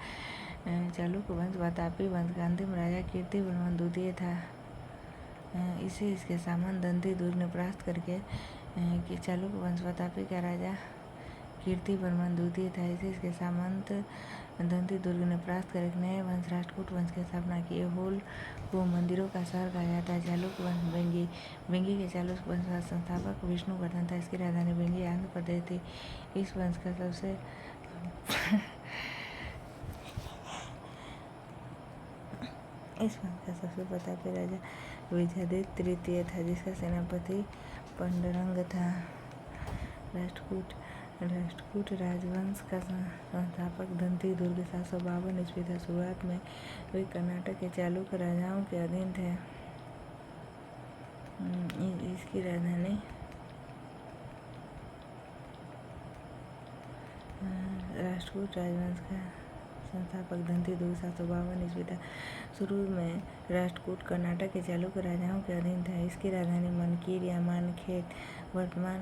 चालुक्य वंश वातापी वंश का अंतिम राजा कीर्तिवर्मन द्वितीय था। इसे इसके सामान दंती दुर्ग ने परास्त करके कि चालुक्य वंश प्रतापी का राजा कीर्तिवर्मन द्वितीय था। इसे इसके सामंत दंती दुर्ग ने परास्त कर एक नए वंश राष्ट्रकूट वंश की स्थापना की। होल को मंदिरों का शहर कहा जाता है। चालुक्य वंश बेंगी के चालुक्य वंश का संस्थापक विष्णुवर्धन था। इसकी राजधानी बेंगी आंध्र प्रदेश थी। इस वंश का सबसे प्रतापी राजा विजयादित्य तृतीय था, जिसका सेनापति पंडरंग था। राष्ट्रकूट राजवंश का संस्थापक दंती दुर्ग 752 ईस्वी था। शुरुआत में वे कर्नाटक के चालुक्य राजाओं के अधीन थे। इसकी राजधानी राष्ट्रकूट राजवंश का संस्थापक दंती दुर्ग 752 ईस्वी था। शुरू में राष्ट्रकूट कर्नाटक के चालुक्य राजाओं के अधीन था। इसकी राजधानी मनकीर या मानखेत वर्तमान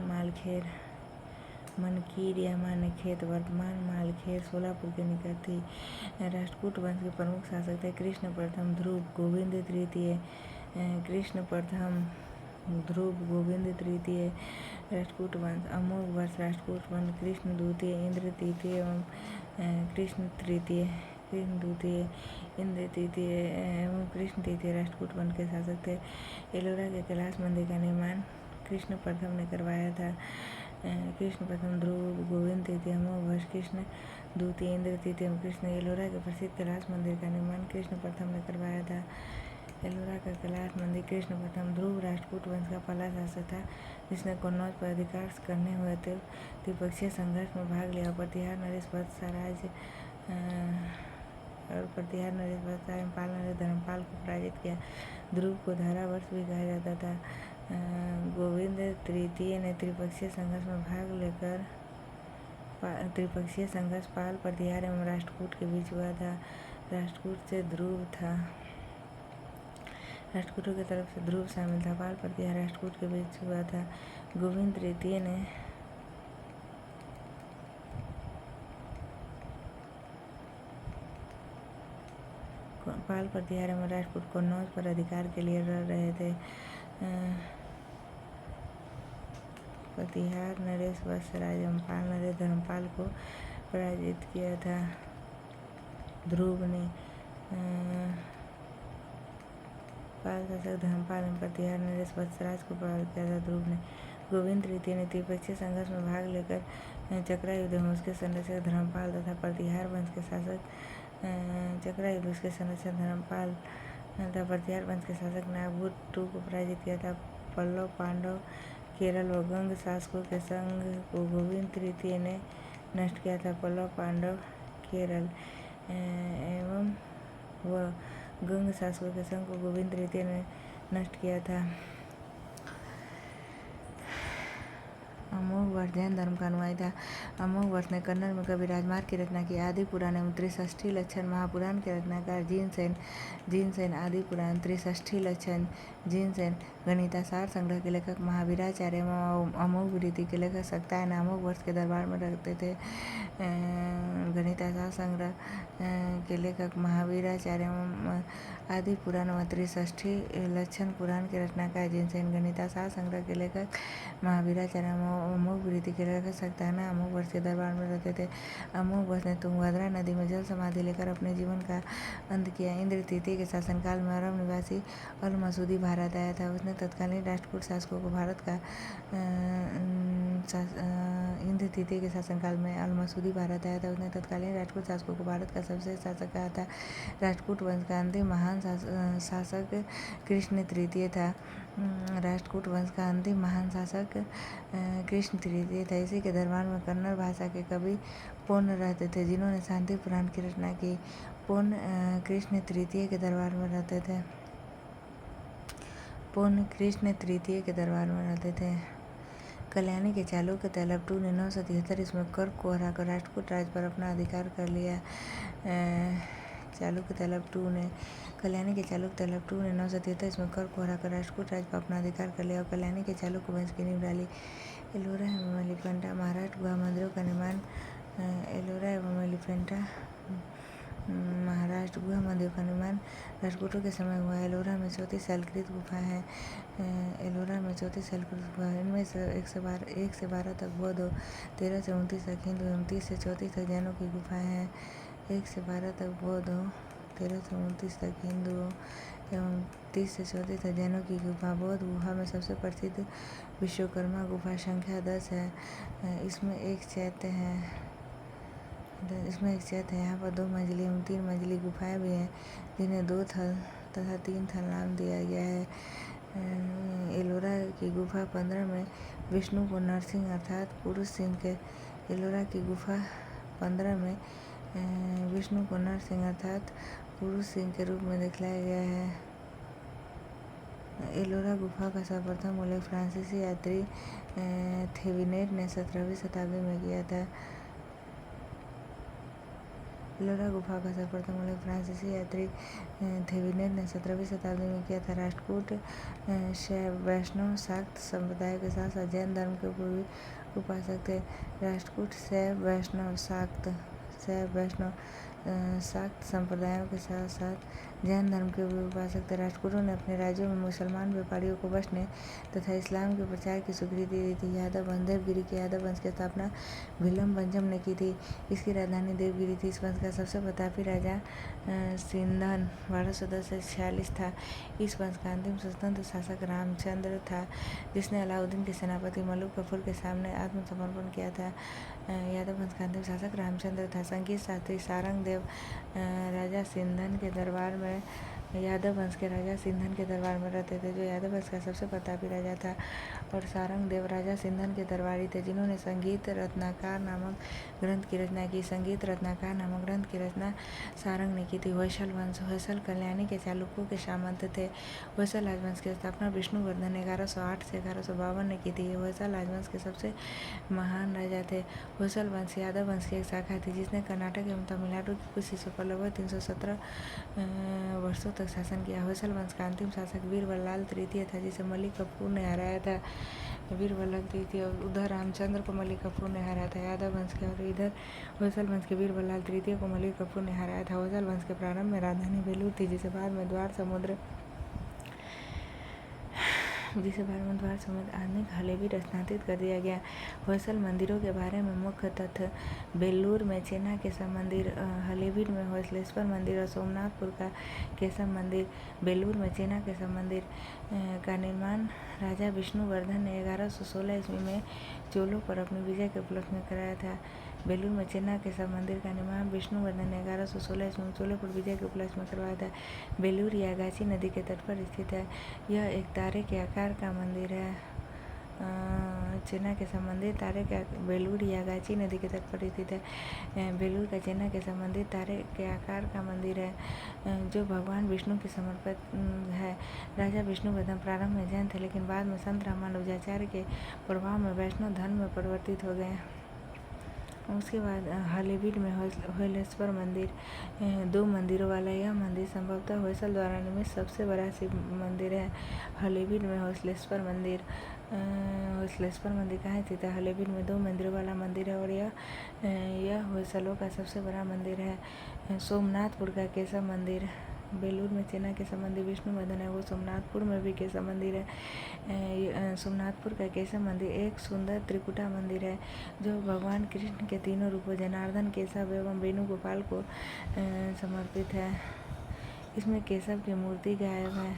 मालखेर सोलापुर के निकट थी। राष्ट्रकूट वंश के प्रमुख शासक थे कृष्ण प्रथम ध्रुव गोविंद तृतीय। राष्ट्रकूट वंश अमोघ वर्ष राष्ट्रकूट वंश कृष्ण द्वितीय, इंद्र तृतीय एवं कृष्ण तृतीय राष्ट्रकूट वंश के शासक थे। एलोरा के कैलाश मंदिर का निर्माण कृष्ण प्रथम ने करवाया था। कृष्ण प्रथम ध्रुव गोविंद तृतीय अमोघ वर्ष कृष्ण द्वितीय इंद्र तृतीय कृष्ण। एलोरा के प्रसिद्ध कैलाश मंदिर का निर्माण कृष्ण प्रथम ने करवाया था। एलोरा का कैलाश मंदिर कृष्ण प्रथम ध्रुव राष्ट्रकूट वंश का पहला शासक था, जिसने कन्नौज पर अधिकार करने हुए त्रिपक्षीय संघर्ष में भाग लिया और प्रतिहार नरेश वत्सराज पाल नरेश धर्मपाल को पराजित किया। ध्रुव को धारावर्ष भी कहा जाता था। गोविंद तृतीय ने त्रिपक्षीय संघर्ष में भाग लेकर पाल प्रतिहार एवं राष्ट्रकूट के बीच हुआ था। राष्ट्रकूट से ध्रुव था। राष्ट्रकूटों की तरफ से ध्रुव शामिल था। पाल प्रतिहार राष्ट्रकूट के बीच हुआ था। गोविंद तृतीय ने पाल प्रतिहार एवं राष्ट्रकूट कन्नौज पर अधिकार के लिए लड़ रहे थे। प्रतिहार नरेश वत्सराज एवं पाल नरेश धर्मपाल को पराजित किया था। ध्रुव ने पाल शासक धर्मपाल एवं प्रतिहार नरेश वत्सराज को पराजित किया था। ध्रुव ने गोविंद तृतीय ने त्रिपक्षीय संघर्ष में भाग लेकर चक्रा युद्ध में उसके संरक्षक धर्मपाल तथा प्रतिहार वंश के शासक धर्मपाल तथा प्रतिहार वंश के शासक नागभूत टू को पराजित किया था। पल्लव पांडव केरल व गंग शासकों के संघ को गोविंद तृतीय ने नष्ट किया था। पल्लव पांडव केरल एवं गंग शासकों के संघ को गोविंद तृतीय ने नष्ट किया था। अमोघ वर्ष जैन धर्म का अनुयायी था। अमोघ वर्ष ने कन्नड़ में कवि राजमार्ग की रचना की। आदि पुराण एवं त्रिषष्ठी लक्षण महापुराण के रचनाकार जीनसेन आदि पुराण त्रिषष्ठी लक्षण जीनसेन गणितासार संग्रह के लेखक महावीराचार्य एवं अमोघ रीति के लेखक सक्तायन अमोघ वर्ष के दरबार में रहते थे। गणितासार संग्रह के लेखक महावीराचार्य एवं आदि पुराण व त्रिषष्ठी लक्षण पुराण के रचनाकार जीनसेन गणितासार संग्रह के लेखक महावीराचार्य अमोघ रीति के लेखक सक्तायन अमोघ वर्ष के दरबार में रहते थे। अमोघ वर्ष ने तुंगभद्रा नदी में जल समाधि लेकर अपने जीवन का अंत किया। इंद्र तृतीय के शासनकाल में अरब निवासी अल मसूदी भारत आया था। उसने तत्कालीन राष्ट्रकूट शासकों को भारत का इंद्र तृतीय के शासनकाल में अल मसूदी भारत आया था। उसने तत्कालीन राष्ट्रकूट शासकों को भारत का सर्वश्रेष्ठ शासक कहा था। राष्ट्रकूट वंश का अंतिम महान शासक कृष्ण तृतीय था। राष्ट्रकूट वंश का अंतिम महान शासक कृष्ण तृतीय था। इसी के दरबार में कन्नड़ भाषा के कवि पोन रहते थे, जिन्होंने शांति पुराण की रचना की। पोन कृष्ण तृतीय के दरबार में रहते थे। कल्याणी के चालुक्य तैलपटू ने 973 ईस्वी में कर्क को हराकर राष्ट्रकूट राज्य पर अपना अधिकार कर लिया। कल्याणी के चालुक्य तैलपटू ने 973 ईस्वी में कर्क को हराकर राष्ट्रकूट राज्य पर अपना अधिकार कर लिया और कल्याणी के चालुक्य वंश की नींव डाली। एलोरा एवं एलिफेंटा महाराष्ट्र गुहा मंदिरों का निर्माण एलोरा एवं एलिफेंटा महाराष्ट्र। गुहा मंदिर का निर्माण राष्ट्रकूटों के समय हुआ। एलोरा में 34 शैलकृत गुफा है। एलोरा में 34 शैलकृत गुफा है। इनमें से 1 से 12 तक बौद्ध, 13 से 29 तक हिंदू एवं 30 से 34 तक जैनों की गुफाएं हैं। 1 से 12 तक बौद्ध, 13 से 29 तक हिंदू एवं 30 से 34 तक जैनों की गुफा। बौद्ध गुफा में सबसे प्रसिद्ध विश्वकर्मा गुफा संख्या 10 है। इसमें एक चैत्य है। यहाँ पर 2 मंजिली एवं 3 मंजिली गुफाएं भी हैं, जिन्हें 2 थल तथा 3 थल नाम दिया गया है। एलोरा की गुफा 15 में विष्णु को नरसिंह अर्थात पुरुष सिंह के एलोरा की गुफा 15 में विष्णु को नरसिंह अर्थात पुरुष सिंह के रूप में दिखलाया गया है। एलोरा गुफा का सर्वप्रथम उल्लेख फ्रांसीसी यात्री थेविनेट ने 17वीं शताब्दी में किया था। एलोरा गुफा का सर्वप्रथम उल्लेख फ्रांसीसी यात्री थेविनेट ने 17वीं शताब्दी में किया था। राष्ट्रकूट शैव वैष्णव शाक्त संप्रदाय के साथ साथ जैन धर्म के पूर्वी उपासक थे। राष्ट्रकूट शैव वैष्णव शाक्त संप्रदायों के साथ साथ जैन धर्म के भी उपासक थे। राष्ट्रकूटों ने अपने राज्यों में मुसलमान व्यापारियों को बसने तथा इस्लाम के प्रचार की स्वीकृति दी थी। यादव वंश देवगिरी के यादव वंश की स्थापना भिलम पंचम ने की थी। इसकी राजधानी देवगिरी थी। इस वंश का सबसे प्रतापी राजा सिंधन 1210 से 46 था। इस वंश का अंतिम स्वतंत्र शासक रामचंद्र था, जिसने अलाउद्दीन के सेनापति मलिक कफूर के सामने आत्मसमर्पण किया था। यादव वंश का अंतिम शासक रामचंद्र था। संगीत शास्त्री सारंग देव राजा सिंधन के दरबार में यादव वंश के राजा सिंधन के दरबार में रहते थे, जो यादव वंश का सबसे प्रतापी राजा था। और सारंग देव राजा सिंधन के दरबारी थे, जिन्होंने संगीत रत्नाकर नामक ग्रंथ की रचना की। संगीत रत्नाकर नामक ग्रंथ की रचना सारंग ने की थी। होयसल वंश होयसल कल्याणी के चालुक्यों के सामंत थे। होयसल राजवंश की स्थापना विष्णुवर्धन 1108 से 1152 ने की थी। ये होयसल राजवंश के सबसे महान राजा थे। होयसल वंश यादव वंश की एक शाखा थी, जिसने कर्नाटक एवं तमिलनाडु के कुछ हिस्सों पर लगभग 317 वर्षों तक शासन किया। होयसल वंश का अंतिम शासक वीरबल्लाल तृतीय था, जिसे मलिक कफूर ने हराया था। वीरबल्लाल तृतीय उधर रामचंद्र को मलिक कफूर ने हराया था यादव वंश के, और इधर होयसल वंश के वीरबल्लाल तृतीय को मलिक कफूर ने हराया था। होयसल वंश के प्रारंभ में राजधानी बेलूर थी, जिसे बाद में द्वार समुद्र समेत आधुनिक हलेबीड स्थानांतरित कर दिया गया। होयसल मंदिरों के बारे में मुख्य तथ्य: बेलूर में चेना केशव मंदिर, हलेबीड में होयसलेश्वर मंदिर और सोमनाथपुर का केशव मंदिर। बेलूर में चेना केशव मंदिर का निर्माण राजा विष्णुवर्धन ने 1116 ईस्वी में चोलों पर अपनी विजय के उपलक्ष्य में कराया था। बेलूर में चेना केशव मंदिर का निर्माण विष्णुवर्धन ने 1116 ईस्वी में चोलों पर विजय के उपलक्ष्य में करवाया था। बेलूर यागाची नदी के तट पर स्थित है। यह एक तारे के आकार का मंदिर है। चेना केशव मंदिर बेलूर यागाची नदी के तट पर स्थित है। बेलूर का चेना केशव मंदिर तारे के आकार का मंदिर है, जो भगवान विष्णु के समर्पित है। राजा विष्णुवर्धन प्रारंभ में जैन थे, लेकिन बाद में संत रामानुजाचार्य के प्रभाव में वैष्णव धर्म में परिवर्तित हो गए। उसके बाद हलेबीड में होयसलेश्वर मंदिर, 2 मंदिरों वाला यह मंदिर संभवतः होयसल द्वारा निर्मित सबसे बड़ा शिव मंदिर है। हलेबीड में होयसलेश्वर मंदिर कहाँ स्थित है? हलेबीड में 2 मंदिरों वाला मंदिर है, और यह होयसलों का सबसे बड़ा मंदिर है। सोमनाथपुर का केशव मंदिर, बेलूर में चेना केशव मंदिर विष्णुवर्धन है, वो सोमनाथपुर में भी केशव मंदिर है। सोमनाथपुर का केशव मंदिर एक सुंदर त्रिकुटा मंदिर है, जो भगवान कृष्ण के तीनों रूपों जनार्दन, केशव एवं वेणुगोपाल को समर्पित है। इसमें केशव की मूर्ति गायब है।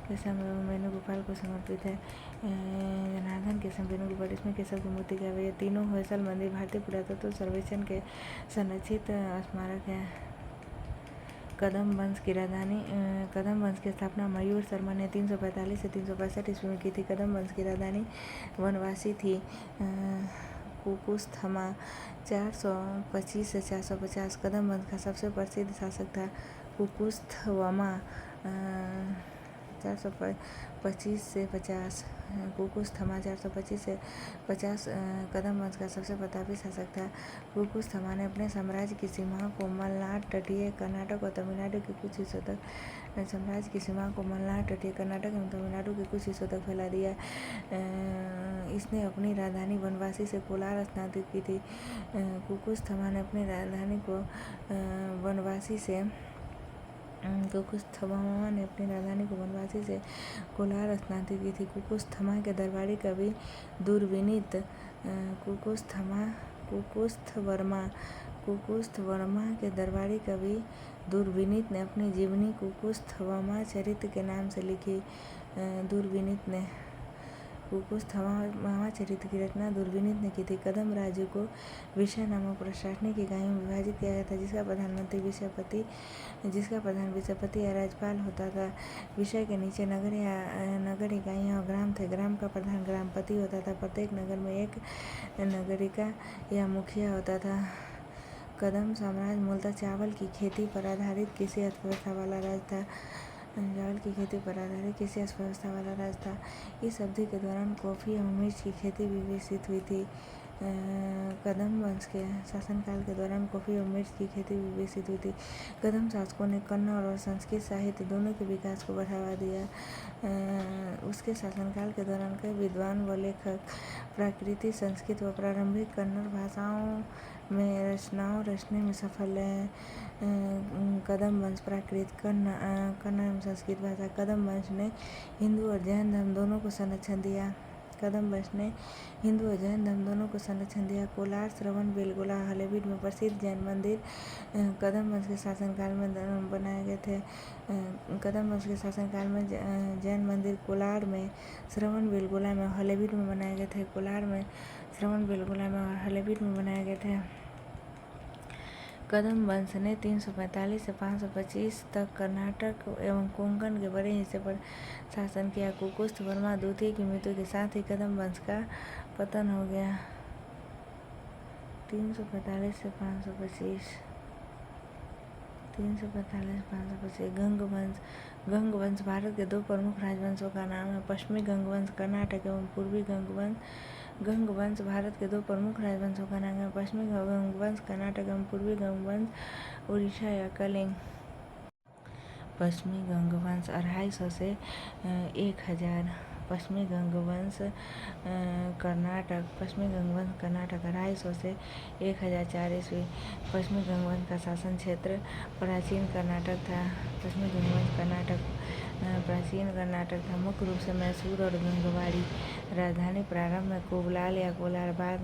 केशव एवं वेणुगोपाल को समर्पित है। जनार्दन, केशव, वेणुगोपाल, इसमें केशव की मूर्ति गायब है। ये तीनों होयसल मंदिर भारतीय पुरातत्व सर्वेक्षण के संरक्षित स्मारक है। कदम वंश की राजधानी कदम वंश की स्थापना मयूर शर्मा ने 345 से 365 ईस्वी में की थी। कदम वंश की राजधानी वनवासी थी। कुकुस्थमा 425 से 450 कदम वंश का सबसे प्रसिद्ध शासक था। कुकुस्थवमा 425 से 50। कुकुस्थमा 425 से 50 कदम वंश का सबसे प्रतापी शासक था। कुकुस्थमा ने अपने साम्राज्य की सीमाओं को मलनाड, तटीय कर्नाटक और तमिलनाडु के कुछ हिस्सों तक फैला दिया। इसने अपनी राजधानी बनवासी से कोलार स्थानांतरित की थी। कुकुस्थमा ने अपनी राजधानी को बनवासी से कोलार स्थानांतरित की थी। कुकुस्थमा के दरबारी कवि दुर्विनीत कुकुस्थवर्मा के दरबारी कवि दुर्विनीत ने अपनी जीवनी कुकुस्थवर्मा चरित के नाम से लिखी। दुर्विनीत ने कुकुस्थवर्मा चरित की रचना दुर्विनीत ने की थी। कदम राज्य को विषय नामक प्रशासनिक इकाइयों में विभाजित किया गया था, जिसका प्रधान विषयपति या राज्यपाल होता था। विषय के नीचे नगर इकाइयां और ग्राम थे। ग्राम का प्रधान ग्रामपति होता था। प्रत्येक नगर में एक नगरिका या मुखिया होता था। कदम साम्राज्य मूलतः चावल की खेती पर आधारित कृषि अर्थव्यवस्था वाला राज था। इस अवधि के दौरान कॉफी एवं मिर्च की खेती भी विकसित हुई थी। कदम वंश के शासनकाल के दौरान कॉफी एवं मिर्च की खेती भी विकसित हुई थी। कदम शासकों ने कन्नड़ और संस्कृत साहित्य दोनों के विकास को बढ़ावा दिया। उसके शासनकाल के दौरान कई विद्वान व लेखक प्राकृत, संस्कृत व प्रारंभिक कन्नड़ भाषाओं में रचनाओं रचने में सफल रहे। कदम वंश प्राकृत, कन्नड़ एवं संस्कृत भाषा। कदम वंश ने हिंदू और जैन धर्म दोनों को संरक्षण दिया। कोलार, श्रवणबेलगोला, हलेबीड में प्रसिद्ध जैन मंदिर कदम वंश के शासनकाल में बनाए गए थे। जैन मंदिर कोलार में, श्रवणबेलगोला में और हलेबीड में बनाए गए थे। कदम वंश ने 345 से 525 तक कर्नाटक एवं कोंकण के बड़े हिस्से पर शासन किया। कुकुस्थवर्मा द्वितीय की मृत्यु के साथ ही कदम वंश का पतन हो गया। 345 से 525। गंग वंश भारत के दो प्रमुख राजवंशों का नाम है। पश्चिमी गंग वंश कर्नाटक एवं पूर्वी गंग वंश भारत के दो प्रमुख राजवंशों का नाम है। पश्चिमी गंग वंश कर्नाटक एवं पूर्वी गंग वंश उड़ीसा या कलिंग। पश्चिमी गंग वंश 250 से 1000। पश्चिमी गंग वंश कर्नाटक 250 से 1004 ईस्वी। पश्चिमी गंग वंश का शासन क्षेत्र प्राचीन कर्नाटक था। पश्चिमी गंग वंश प्राचीन कर्नाटक था। मुख्य रूप से मैसूर और गंगवाड़ी। राजधानी प्रारंभ में कुबलाल या कोलार, बाद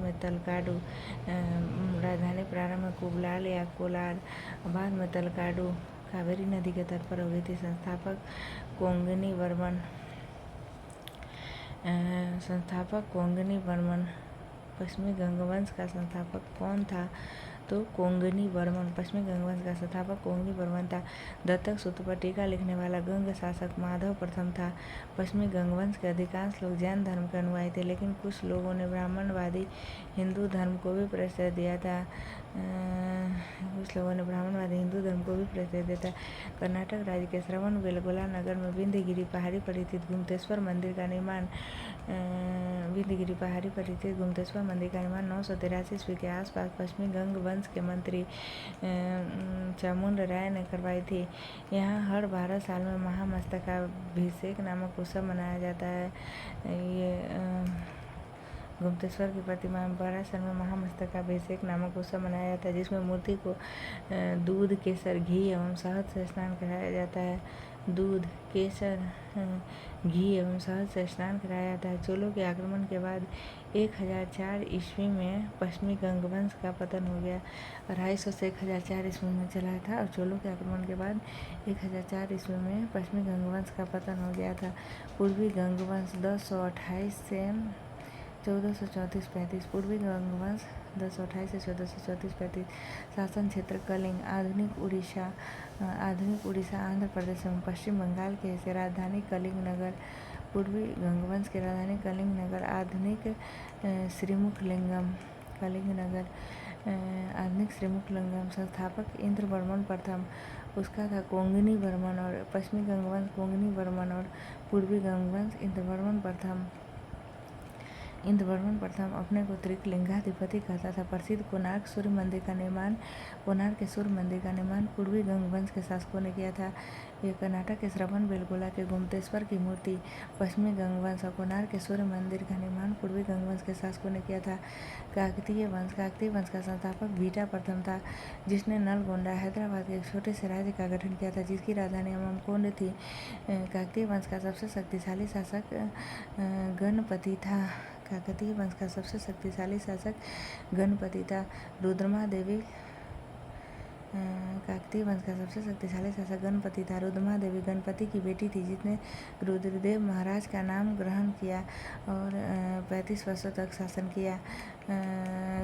में तलकाडू कावेरी नदी के तट पर हो गई थी। संस्थापक कोंगनी वर्मन। पश्चिमी गंग वंश का संस्थापक कौन था? तो कोंगनी वर्मन। पश्चिमी गंग वंश का संस्थापक कोंगनी वर्मन था। दत्तक सूत्र पर टीका लिखने वाला गंग शासक माधव प्रथम था। पश्चिमी गंग वंश के अधिकांश लोग जैन धर्म के अनुयायी थे, लेकिन कुछ लोगों ने ब्राह्मणवादी हिंदू धर्म को भी प्रश्रय दिया था। कर्नाटक राज्य के श्रवणबेलगोला नगर में विंध्यगिरि पहाड़ी पर स्थित गुप्तेश्वर मंदिर का निर्माण 983 ईस्वी के आसपास पश्चिमी गंग वंश के मंत्री चामुंड राय ने करवाई थी। यहाँ हर 12 साल में महामस्तकाभिषेक नामक उत्सव मनाया जाता है। ये गुप्तेश्वर की प्रतिमा में 12 साल में महामस्तकाभिषेक नामक उत्सव मनाया जाता है, जिसमें मूर्ति को दूध, केसर, घी एवं शहद से स्नान कराया जाता है। चोलों के आक्रमण के बाद 1004 ईस्वी में पश्चिमी गंग वंश का पतन हो गया। 250 से 1004 ईस्वी में चला था और चोलों के आक्रमण के बाद 1004 ईस्वी में पश्चिमी गंग वंश का पतन हो गया था। पूर्वी गंग वंश 1028 से 1434-35। पूर्वी गंग वंश 1028 से 1434-35। शासन क्षेत्र कलिंग। आधुनिक उड़ीसा आंध्र प्रदेश एवं पश्चिम बंगाल के हिस्से। राजधानी कलिंग नगर। पूर्वी गंग वंश की राजधानी कलिंग नगर। आधुनिक श्रीमुखलिंगम। संस्थापक इंद्रवर्मन प्रथम। उसका था कोंगनी वर्मन और पश्चिमी गंगवंश कोंगनी वर्मन और पूर्वी गंगवंश इंद्रवर्मन प्रथम अपने को त्रिकलिंगाधिपति कहता था। प्रसिद्ध कोणार्क सूर्य मंदिर का निर्माण पूर्वी गंगवंश के शासकों ने किया था। यह कर्नाटक के श्रवण बेलगोला के गोमतेश्वर की मूर्ति पश्चिमी गंगवंश और कोणार्क के सूर्य मंदिर का निर्माण पूर्वी गंगवंश के शासकों ने किया था। काकतीय वंश का संस्थापक बीटा प्रथम था, जिसने नलगोंडा हैदराबाद के एक छोटे से राज्य का गठन किया था, जिसकी राजधानी अम्मकोंड थी। काकतीय वंश का सबसे शक्तिशाली शासक गणपति था। काकतीय वंश का सबसे शक्तिशाली शासक गणपति था। रुद्रमा देवी काकतीय वंश का सबसे शक्तिशाली शासक गणपति था। रुद्रमा देवी गणपति की बेटी थी, जिसने रुद्रदेव महाराज का नाम ग्रहण किया और 35 वर्षों तक शासन किया।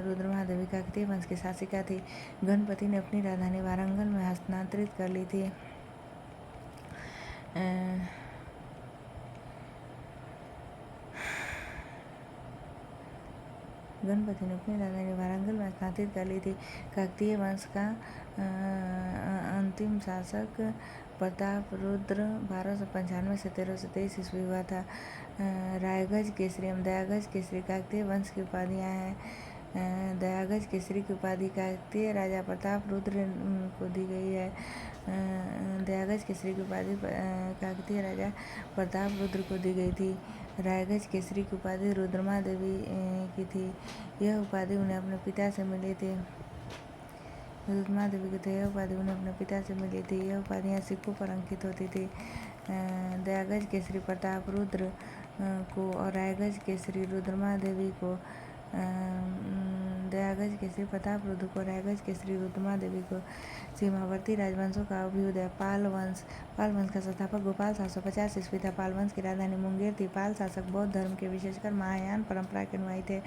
रुद्रमा देवी काकतीय वंश की शासिका थी। गणपति ने अपनी राजधानी वारंगल में हस्तांतरित कर ली थी। गणपति ने अपनी राजधानी वारंगल में स्थापित कर ली थी। काकतीय वंश का अंतिम शासक प्रताप रुद्र 1295 से 1323 ईस्वी हुआ था। रायगज केसरी एवं दयागज केसरी काकतीय वंश की उपाधियाँ हैं। दयागज केसरी की उपाधि काकतीय राजा प्रताप रुद्र को दी गई है। दयागज केसरी की उपाधि काकतीय राजा प्रताप रुद्र को दी गई थी। रायगज केसरी की उपाधि रुद्रमा देवी की थी। यह उपाधि उन्हें अपने पिता से मिली थी। रुद्रमा देवी की यह उपाधि उन्हें अपने पिता से मिली थी। यह उपाधियाँ सिक्कों पर अंकित होती थी। दयागज केसरी प्रताप रुद्र को और रायगज केसरी रुद्रमा देवी को दयागज केसरी प्रताप रुद्र को रायगज केसरी रुद्रमा देवी को। सीमावर्ती राजवंशों का अभ्युदय। पाल वंश का संस्थापक गोपाल 750 ईस्वी था। पाल वंश की राजधानी मुंगेर थी। पाल शासक बौद्ध धर्म के विशेषकर महायान परंपरा के अनुयायी थे।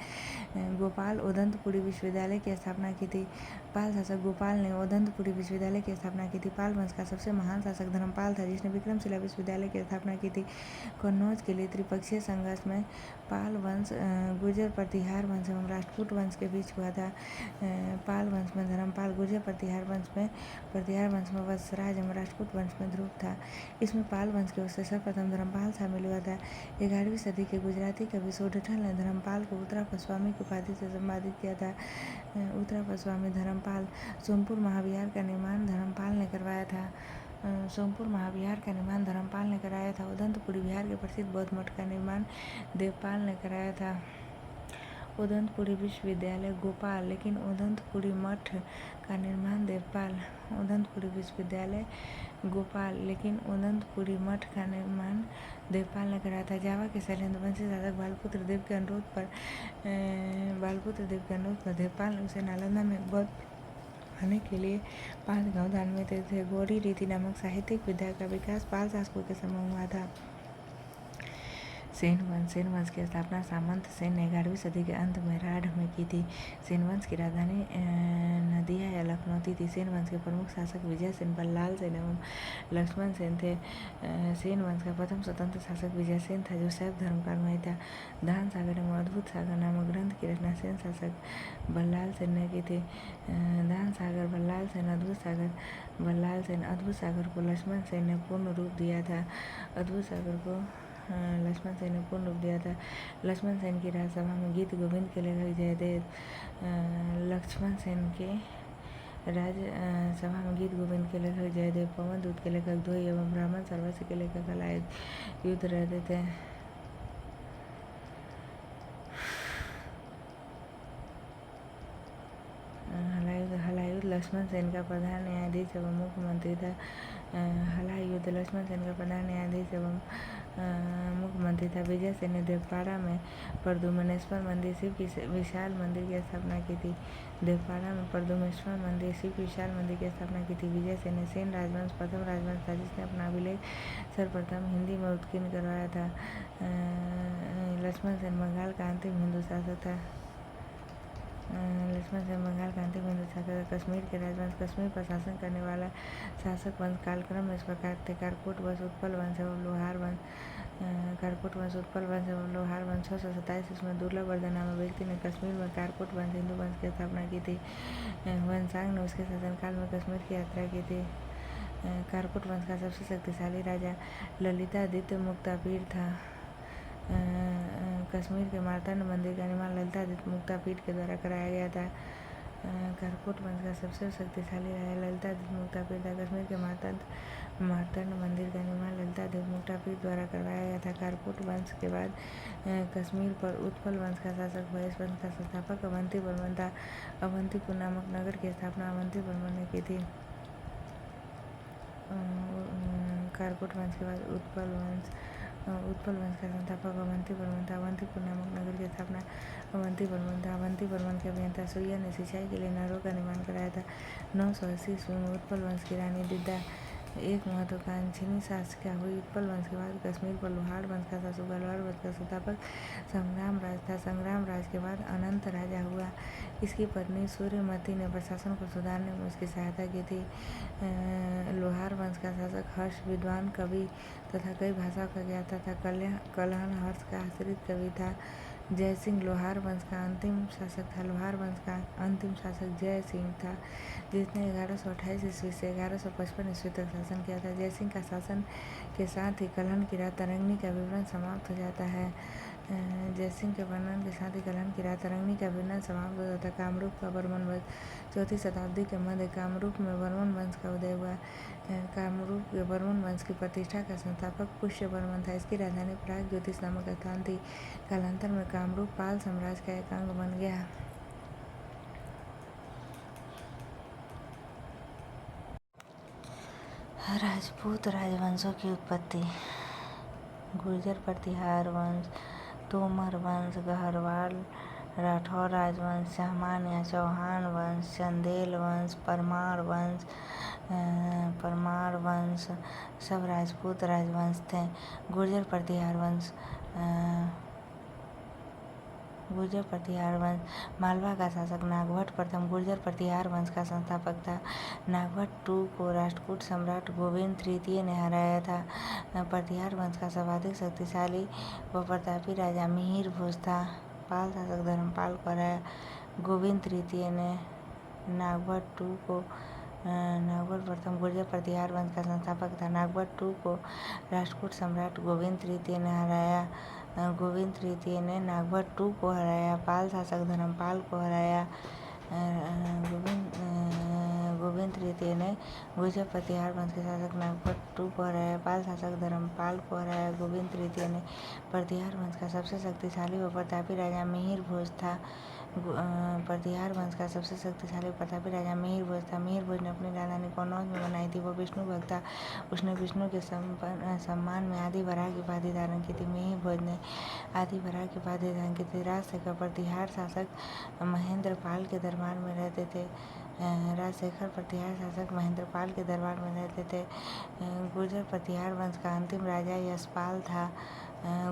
गोपाल ओदंतपुरी विश्वविद्यालय की स्थापना की थी। पाल शासक गोपाल ने ओदंतपुरी विश्वविद्यालय की स्थापना की थी। पाल वंश का सबसे महान शासक धर्मपाल था, जिसने विक्रमशिला विश्वविद्यालय की स्थापना की थी। कन्नौज के लिए त्रिपक्षीय संघर्ष में पाल वंश गुर्जर प्रतिहार वंश एवं राष्ट्रकूट वंश के बीच हुआ था। पाल वंश में धर्मपाल, गुर्जर प्रतिहार वंश में वत्सराज एवं राष्ट्रकूट वंश में ध्रुव था। इसमें पाल वंश की ओर से सर्वप्रथम धर्मपाल शामिल हुआ था। 11वीं सदी के गुजराती कवि सोडठल ने धर्मपाल को उत्तरापस्वामी की उपाधि से संबोधित किया था। उत्तरापस्वामी धर्मपाल। सोमपुर महाविहार का निर्माण धर्मपाल ने करवाया था। उदंतपुरी बिहार के प्रसिद्ध बौद्ध मठ का निर्माण देवपाल ने कराया था। उदंतपुरी विश्वविद्यालय गोपाल, लेकिन उदंतपुरी मठ का निर्माण देवपाल। उदंतपुरी विश्वविद्यालय गोपाल, लेकिन उदंतपुरी मठ का निर्माण देवपाल ने कराया था। जावा के शैलेंद्र वंशी शासक बालपुत्र देव के अनुरोध पर देवपाल ने उसे नालंदा में बौद्ध पढ़ाने के लिए 5 गांव दान में देते थे। गौरी रीति नामक साहित्यिक विधा का विकास पाल शासकों के समय हुआ था। सेन वंश की स्थापना सामंत सेन ने 11वीं सदी के अंत में राढ़ में की थी। सेन वंश की राजधानी नदिया या लखनौती थी। सेन वंश के प्रमुख शासक विजय सेन, बल्लाल सेन एवं लक्ष्मण सेन थे। सेन वंश का प्रथम स्वतंत्र शासक विजय सेन था, जो शैव धर्म का अनुयायी था। दान सागर एवं अद्भुत सागर नामक ग्रंथ की रचना सेन शासक बल्लाल सेन ने की थी। दान सागर बल्लाल सेन, अद्भुत सागर बल्लाल सेन। अद्भुत सागर को लक्ष्मण सेन ने पूर्ण रूप दिया था। लक्ष्मण सेन की राजसभा में गीत गोविंद के लेखक जयदेव। लक्ष्मण सेन के राजसभा में गीत गोविंद के लेखक जयदेव, पवन दूत के लेखक धोई एवं ब्राह्मण सर्वस्व के लेखक हलायुध रहते थे। हलायुध लक्ष्मण सेन का प्रधान न्यायाधीश एवं मुख्यमंत्री था। हलायुध लक्ष्मण सेन का प्रधान न्यायाधीश एवं मुख्यमंत्री था। विजय सेन ने देवपाड़ा में प्रद्युम्नेश्वर मंदिर, शिव की विशाल मंदिर की स्थापना की थी। देवपाड़ा में प्रद्युम्नेश्वर मंदिर, शिव की विशाल मंदिर की स्थापना की थी। विजय सेन ने सेन राजवंश प्रथम राजवंश था, जिसने अपना अभिलेख सर्वप्रथम हिंदी में उत्कीर्ण करवाया था। लक्ष्मण सेन बंगाल का अंतिम हिंदू शासक था। कश्मीर के राजवंश। कश्मीर पर शासन करने वाला शासक वंश कालक्रम में इस प्रकार थे: कारकोट वंश, उत्पल वंश एवं लोहार वंश। 627 ईस्वी में दुर्लभवर्धन नामक व्यक्ति ने कश्मीर में कारकोट वंश हिंदू वंश की स्थापना की थी। वंशांग ने उसके शासनकाल में कश्मीर की यात्रा की थी। कारकोट वंश का सबसे शक्तिशाली राजा ललितादित्य मुक्तापीड था। कश्मीर के मार्तांड मंदिर का निर्माण ललितादित्य मुक्तापीड के द्वारा कराया गया था। कारकोट वंश का सबसे शक्तिशाली राजा ललितादित्य मुक्तापीड था। कश्मीर के मार्तांड मंदिर का निर्माण ललितादित्य मुक्तापीड द्वारा करवाया गया था। कारकोट वंश के बाद कश्मीर पर उत्पल वंश का शासक हुआ। इस वंश का संस्थापक अवंती वर्मन था। अवंतीपुर नामक नगर की स्थापना अवंती वर्मन ने की थी। कारकोट वंश के बाद उत्पल वंश का संस्थापक अवंती वर्मन था। अवंतीपुर नामक नगर की स्थापना अवंती वर्मन था। अवंती वर्मन के अभियंता सूर्य ने सिंचाई के लिए नहरों का निर्माण कराया था। 980 ईस्वी में उत्पल वंश की रानी दिद्दा एक महत्वाकांक्षिणी शासिका हुई। उत्पल वंश के बाद कश्मीर पर लोहार वंश का शासक हुआ। लोहार वंश का संस्थापक संग्राम राज था। संग्राम राज के बाद अनंत राजा हुआ। इसकी पत्नी सूर्यमती ने प्रशासन को सुधारने में उसकी सहायता की थी। लोहार वंश का शासक हर्ष विद्वान कवि तथा कई भाषाओं का ज्ञाता था। कलहन हर्ष का आश्रित कवि था। जय सिंह लोहार वंश का अंतिम शासक था। लोहार वंश का अंतिम शासक जय सिंह था, जिसने 1128 ईस्वी से 1155 ईस्वी तक शासन किया था। जय सिंह का शासन के साथ ही कलहन की रात तरंगिणी का विवरण समाप्त हो जाता है। जय सिंह के वर्णन के साथ ही कलहन की रात तरंगिणी का विवरण समाप्त हो जाता है। कामरूप का वर्मन वंश 4वीं शताब्दी के मध्य कामरूप में वर्मन वंश का उदय हुआ। कामरूप के वर्मन वंश की प्रतिष्ठा का संस्थापक पुष्य वर्मन था। इसकी राजधानी प्राग ज्योतिष नामक स्थान थी। कालांतर में कामरूप पाल साम्राज्य का एक अंग बन गया। राजपूत राजवंशों की उत्पत्ति। गुर्जर प्रतिहार वंश, तोमर वंश, गहरवाल राठौर राजवंश, सामान या चौहान वंश, चंदेल वंश, परमार वंश सब राजपूत राजवंश थे। गुर्जर प्रतिहार वंश मालवा का शासक नागभट्ट प्रथम गुर्जर प्रतिहार वंश का संस्थापक था। नागभट्ट II को राष्ट्रकूट सम्राट गोविंद तृतीय ने हराया था। प्रतिहार वंश का सर्वाधिक शक्तिशाली व प्रतापी राजा मिहिर भोज था। पाल शासक धर्मपाल को हराया। गोविंद तृतीय ने नागभट्ट प्रथम गुर्जर प्रतिहार वंश का संस्थापक था। नागभट्ट II को राष्ट्रकूट सम्राट गोविंद तृतीय ने हराया। गोविंद तृतीय ने नागभट्ट II को हराया। पाल शासक धर्मपाल को हराया। गोविंद तृतीय ने गुर्जर प्रतिहार वंश के शासक नागभट्ट II को हराया। पाल शासक धर्मपाल को हराया। गोविंद तृतीय ने प्रतिहार वंश का सबसे शक्तिशाली व प्रतापी राजा मिहिर भोज था। प्रतिहार वंश का सबसे शक्तिशाली प्रतापी राजा मिहिर भोज था। मिहिर भोज ने अपनी राजधानी कन्नौज में बनाई थी। वो विष्णु भक्त था। उसने विष्णु के सम्मान में आदि वराह की उपाधि धारण की थी। मिहिर भोज ने आदि वराह की उपाधि धारण की थी। राजशेखर प्रतिहार शासक महेंद्र पाल के दरबार में रहते थे। राजशेखर प्रतिहार शासक महेंद्र पाल के दरबार में रहते थे। गुर्जर प्रतिहार वंश का अंतिम राजा यशपाल था।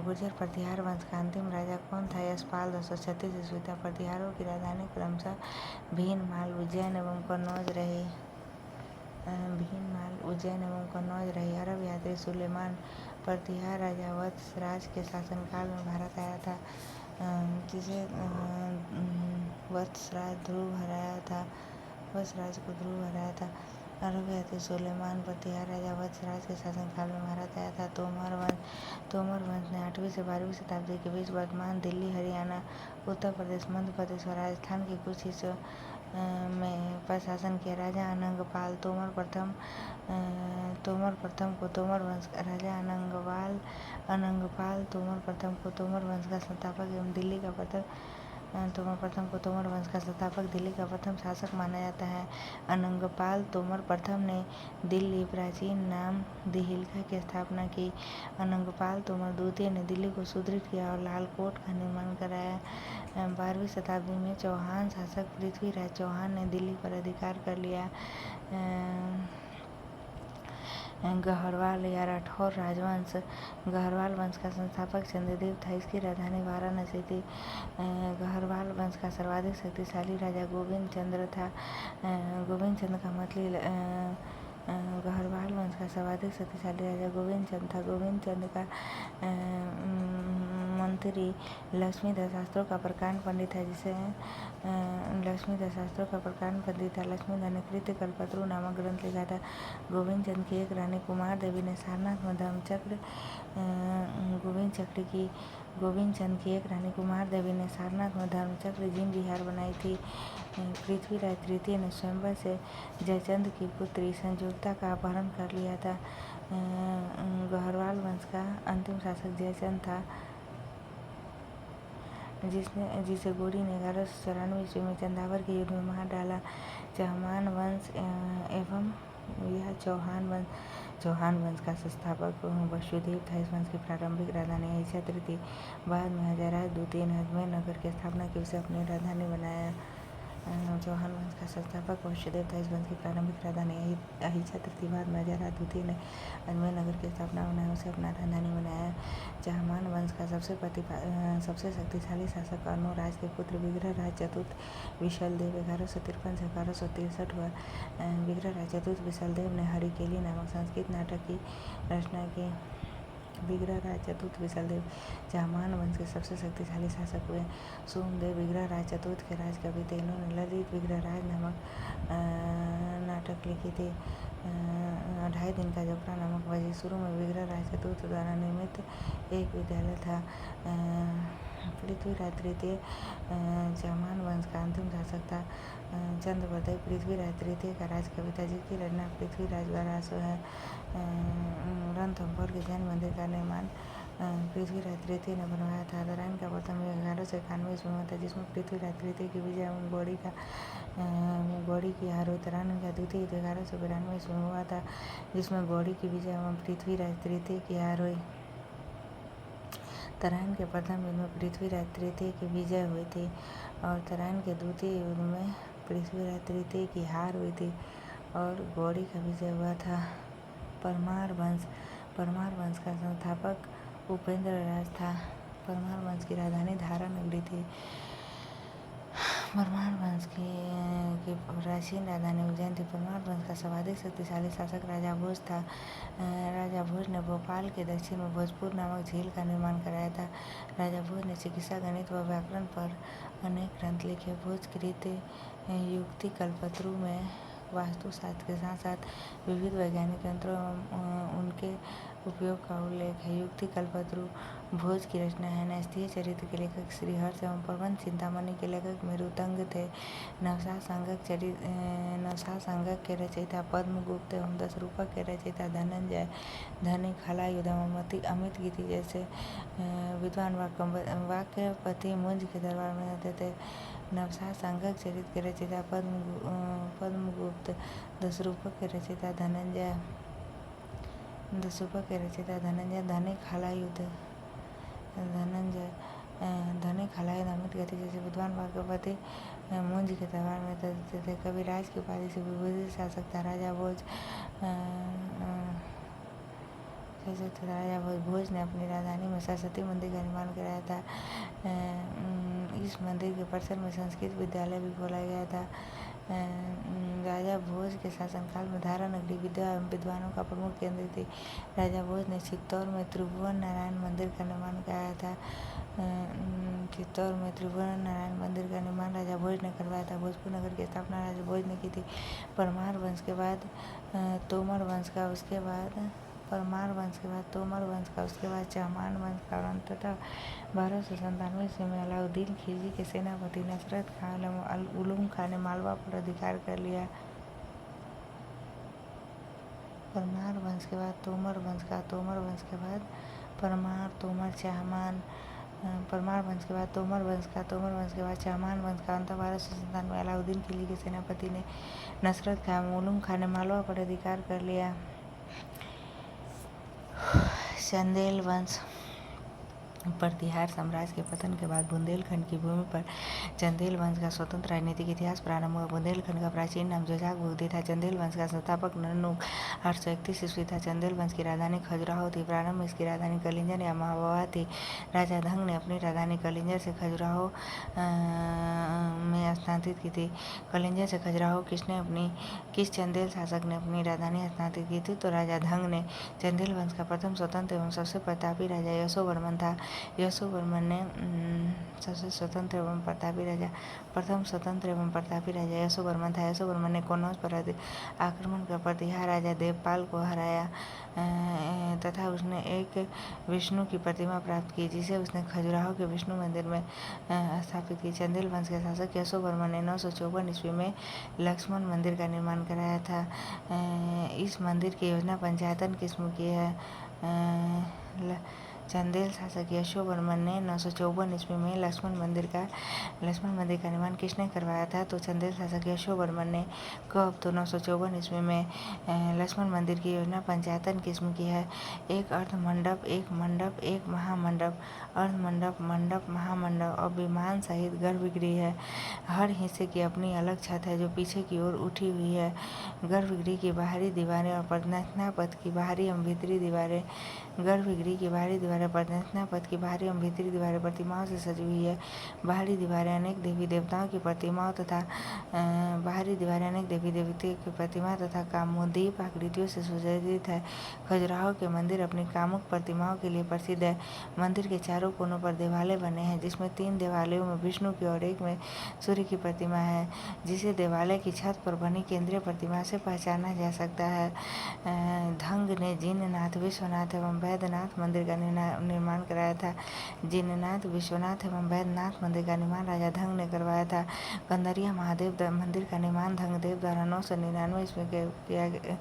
गुर्जर प्रतिहार वंश का अंतिम राजा कौन था? यशपाल 236 ईस्वी तक। प्रतिहारों की राजधानी क्रमशः भीनमाल, उज्जैन एवं कन्नौज रही। अरब यात्री सुलेमान प्रतिहार राजा वत्स राज के शासनकाल में भारत आया था, जिसे वत्स राज को ध्रुव हराया था। अरब यात्री सुलेमान प्रतिहार राजा वत्स राज के शासनकाल में भारत आया था। तोमर वंश ने 8वीं से 12वीं शताब्दी के बीच वर्तमान दिल्ली, हरियाणा, उत्तर प्रदेश, मध्य प्रदेश और राजस्थान के कुछ हिस्सों में पर शासन किया। राजा अनंगपाल तोमर प्रथम को तोमर वंश का संस्थापक एवं दिल्ली का प्रथम शासक माना जाता है। अनंगपाल तोमर प्रथम ने दिल्ली प्राचीन नाम दिहिल्का की स्थापना की। अनंगपाल तोमर द्वितीय ने दिल्ली को सुदृढ़ किया और लाल कोट का निर्माण कराया। 12वीं शताब्दी में चौहान शासक पृथ्वीराज चौहान ने दिल्ली पर अधिकार कर लिया। गहरवाल या राठौर राजवंश गहरवाल वंश का संस्थापक चंद्रदेव था। इसकी राजधानी वाराणसी थी। गहरवाल वंश का सर्वाधिक शक्तिशाली राजा गोविंद चंद्र था। गहरवाल वंश का सर्वाधिक शक्तिशाली राजा गोविंद चंद्र था। गोविंद चंद्र का मंत्री लक्ष्मीधर शास्त्रों का प्रकांड पंडित है, जिसे लक्ष्मीधर शास्त्रों का प्रकांड पंडित था। लक्ष्मीधर ने कृत्य कल्पतरु नामक ग्रंथ लिखा था। गोविंद चंद की एक रानी कुमार देवी ने सारनाथ में धर्मचक्र गोविंद चंद की एक रानी कुमार देवी ने सारनाथ में धर्मचक्र जिन विहार बनाई थी। पृथ्वीराज तृतीय ने स्वयंवर से जयचंद की पुत्री संयुक्ता का अपहरण कर लिया था। गहरवाल वंश का अंतिम शासक जयचंद था, जिसे गोरी ने 1194 ईस्वी में चंदावर के युद्ध में मार डाला। चौहान वंश एवं यह चौहान वंश का संस्थापक वसुदेव था। इस वंश की प्रारंभिक राजधानी अहिंसा थी। बाद में हजाराज द्वितीय ने अजमेर नगर की स्थापना की, उसे अपनी राजधानी बनाया। चौहान वंश का संस्थापक वसुदेव था। इस वंश की प्रारंभिक राजधानी अहिंसा थी। बाद में हजाराज द्वितीय ने अजमेर नगर की स्थापना बनाया, उसे अपना राजधानी बनाया। चौहान वंश का सबसे शक्तिशाली शासक अर्णोराज के पुत्र विग्रहराज चतुर्थ विशलदेव 1153 से 1163 हुआ। विग्रहराज चतुर्थ विशलदेव ने हरिकेली नामक संस्कृत नाटक की रचना की। विग्रहराज चतुर्थ विशलदेव चौहान वंश के सबसे शक्तिशाली शासक हुए। सोमदेव विग्रहराज चतुर्थ के राजकवि थे। इन्होंने ललित विग्रहराज नामक नाटक लिखी थी। 2.5 दिन का जोपड़ा नामक वजी शुरू में विग्रहराज चतुर्थ द्वारा निर्मित एक विद्यालय था। पृथ्वीराज तृतीय चौहान वंश का अंतिम शासक था। चंद्रवदेव पृथ्वीराज तृतीय का राजकवि था, जिसकी रचना पृथ्वीराज द्वारा है। रणथंभौर के जैन मंदिर का निर्माण पृथ्वीराज तृतीय ने बनवाया था। नारायण का प्रथम युद्ध 1191 ईस्वी में था, जिसमें पृथ्वीराज तृतीय की विजय एवं गौड़ी की हार हुई। नारायण का द्वितीय युद्ध 1192 ईस्वी में हुआ था, जिसमें गौड़ी की विजय एवं पृथ्वीराज तृतीय की हार हुई। तराइन के प्रथम युद्ध में पृथ्वीराज तृतीय की विजय हुई थी और तराइन के द्वितीय युद्ध में पृथ्वीराज तृतीय की हार हुई थी और गौड़ी का विजय हुआ था। परमार वंश का संस्थापक उपेंद्र राज था। परमार वंश की राजधानी धारा नगरी थी। परमार वंश की प्राचीन राजधानी उज्जैन थी। परमार वंश का सर्वाधिक शक्तिशाली शासक राजा भोज था। राजा भोज ने भोपाल के दक्षिण में भोजपुर नामक झील का निर्माण कराया था। राजा भोज ने चिकित्सा, गणित व व्याकरण पर अनेक ग्रंथ लिखे। भोज कृत युक्ति कल्पतरु में वास्तुशास्त्र के साथ साथ विविध वैज्ञानिक यंत्रों एवं उनके उपयोग का उल्लेख है। युक्ति कल्पतरु भोज की रचना है। नैष्ठीय चरित्र के लेखक श्रीहर्ष एवं प्रबंध चिंतामणि के लेखक मेरुतंग थे। नवशाह संगक के रचयिता पद्मगुप्त एवं दशरूपक के रचयिता धनंजय, धनिक हलायुध एवं अमित गिति जैसे विद्वान वाक्यपति मुंज के दरबार में रहते थे। नवशाह संगक चरित्र के रचयिता पद्मगुप्त, दशरूपक के रचयिता धनंजय, धनिक हलायुध अमित गति जैसे विद्वान वाक्यपति मुंज के दरबार में रहते थे। कविराज की उपाधि से विभूषित शासक था। राजा भोज ने अपनी राजधानी में सरस्वती मंदिर का निर्माण कराया था। इस मंदिर के परिसर में संस्कृत विद्यालय भी खोला गया था। राजा भोज के शासनकाल में धारा नगरी विद्या एवं विद्वानों का प्रमुख केंद्र थी। राजा भोज ने चित्तौड़ में त्रिभुवन नारायण मंदिर का निर्माण कराया था। चित्तौड़ में त्रिभुवन नारायण मंदिर का निर्माण राजा भोज ने करवाया था। भोजपुर नगर की स्थापना राजा भोज ने की थी। परमार वंश के बाद तोमर वंश का, उसके बाद चौहान वंश का और अंततः 1297 ईस्वी में अलाउद्दीन खिलजी के सेनापति नसरत खां उलुग खां ने मालवा पर अधिकार कर लिया। परमार वंश के बाद तोमर वंश का, तोमर वंश के बाद परमार, तोमर, चहमान, परमार वंश के बाद तोमर वंश का, तोमर वंश के बाद चहमान वंश का। अंत 1297 में अलाउद्दीन खिलजी के सेनापति ने नसरत खां उलुग खां ने मालवा पर अधिकार कर लिया। चंदेल वंश प्रतिहार साम्राज्य के पतन के बाद बुंदेलखंड की भूमि पर चंदेल वंश का स्वतंत्र राजनीतिक इतिहास प्रारंभ हुआ। बुंदेलखंड का प्राचीन नाम जोजाक बुगदी था। चंदेल वंश का संस्थापक नन्नुक 831 ईस्वी था। चंदेल वंश की राजधानी खजुराहो थी। प्रारंभ में इसकी राजधानी कलिंजर या महाबवा थी। राजा धंग ने अपनी राजधानी कलिंजर से खजुराहो में स्थानांतरित की थी। कलिंजर से खजुराहो किस चंदेल शासक ने अपनी राजधानी स्थानांतरित की थी? तो राजा धंग ने। चंदेल वंश का प्रथम स्वतंत्र एवं सबसे प्रतापी राजा यशोवर्मन था। यशोवर्मन ने सबसे स्वतंत्र एवं प्रतापी राजा प्रथम स्वतंत्र एवं प्रतापी राजा यशोवर्मन था। यशोवर्मन ने कन्नौज पर आक्रमण कर प्रतिहार राजा देवपाल को हराया तथा उसने एक विष्णु की प्रतिमा प्राप्त की, जिसे उसने खजुराहो के विष्णु मंदिर में स्थापित की। चंदेल वंश के शासक यशोवर्मन ने 954 ईस्वी में लक्ष्मण मंदिर का निर्माण कराया था। इस मंदिर की योजना पंचायतन किस्म की है। चंदेल शासक यशोवर्मन ने 954 ईस्वी में लक्ष्मण मंदिर का निर्माण किसने करवाया था? तो चंदेल शासक यशोवर्मन ने। कब? तो 954 ईस्वी में। लक्ष्मण मंदिर की योजना पंचायतन किस्म की है। एक अर्ध मंडप, एक मंडप, एक महामंडप, अर्ध मंडप, मंडप, महामंडप और विमान सहित गर्भगृह है। हर हिस्से की अपनी अलग छत है जो पीछे की ओर उठी हुई है। गर्भगृह की बाहरी दीवारें और प्रदक्षिणा पथ की बाहरी एवं भीतरी दीवारें गर्भगृह की बाहरी दीवारें प्रदक्षिणा पथ की बाहरी एवं भीतरी दीवारें प्रतिमाओं से सजी हुई है। बाहरी दीवारें अनेक देवी देवताओं की प्रतिमाओं तथा बाहरी दीवारें अनेक देवी देवताओं की प्रतिमा तथा कामोद्दीप आकृतियों से सुसज्जित है। खजुराहो के मंदिर अपनी कामुक प्रतिमाओं के लिए प्रसिद्ध है। मंदिर के चारों कोनों पर देवालय बने हैं, जिसमें 3 देवालयों में विष्णु की और एक में सूर्य की प्रतिमा है, जिसे देवालय की छत पर बनी केंद्रीय प्रतिमा से पहचाना जा सकता है। धंग ने जिननाथ, विश्वनाथ एवं वैद्यनाथ मंदिर का निर्माण कराया था। जिननाथ, विश्वनाथ एवं वैद्यनाथ मंदिर का निर्माण राजा धंग ने करवाया था। कंदरिया महादेव मंदिर का निर्माण धंगदेव द्वारा 999 ईस्वी में किया गया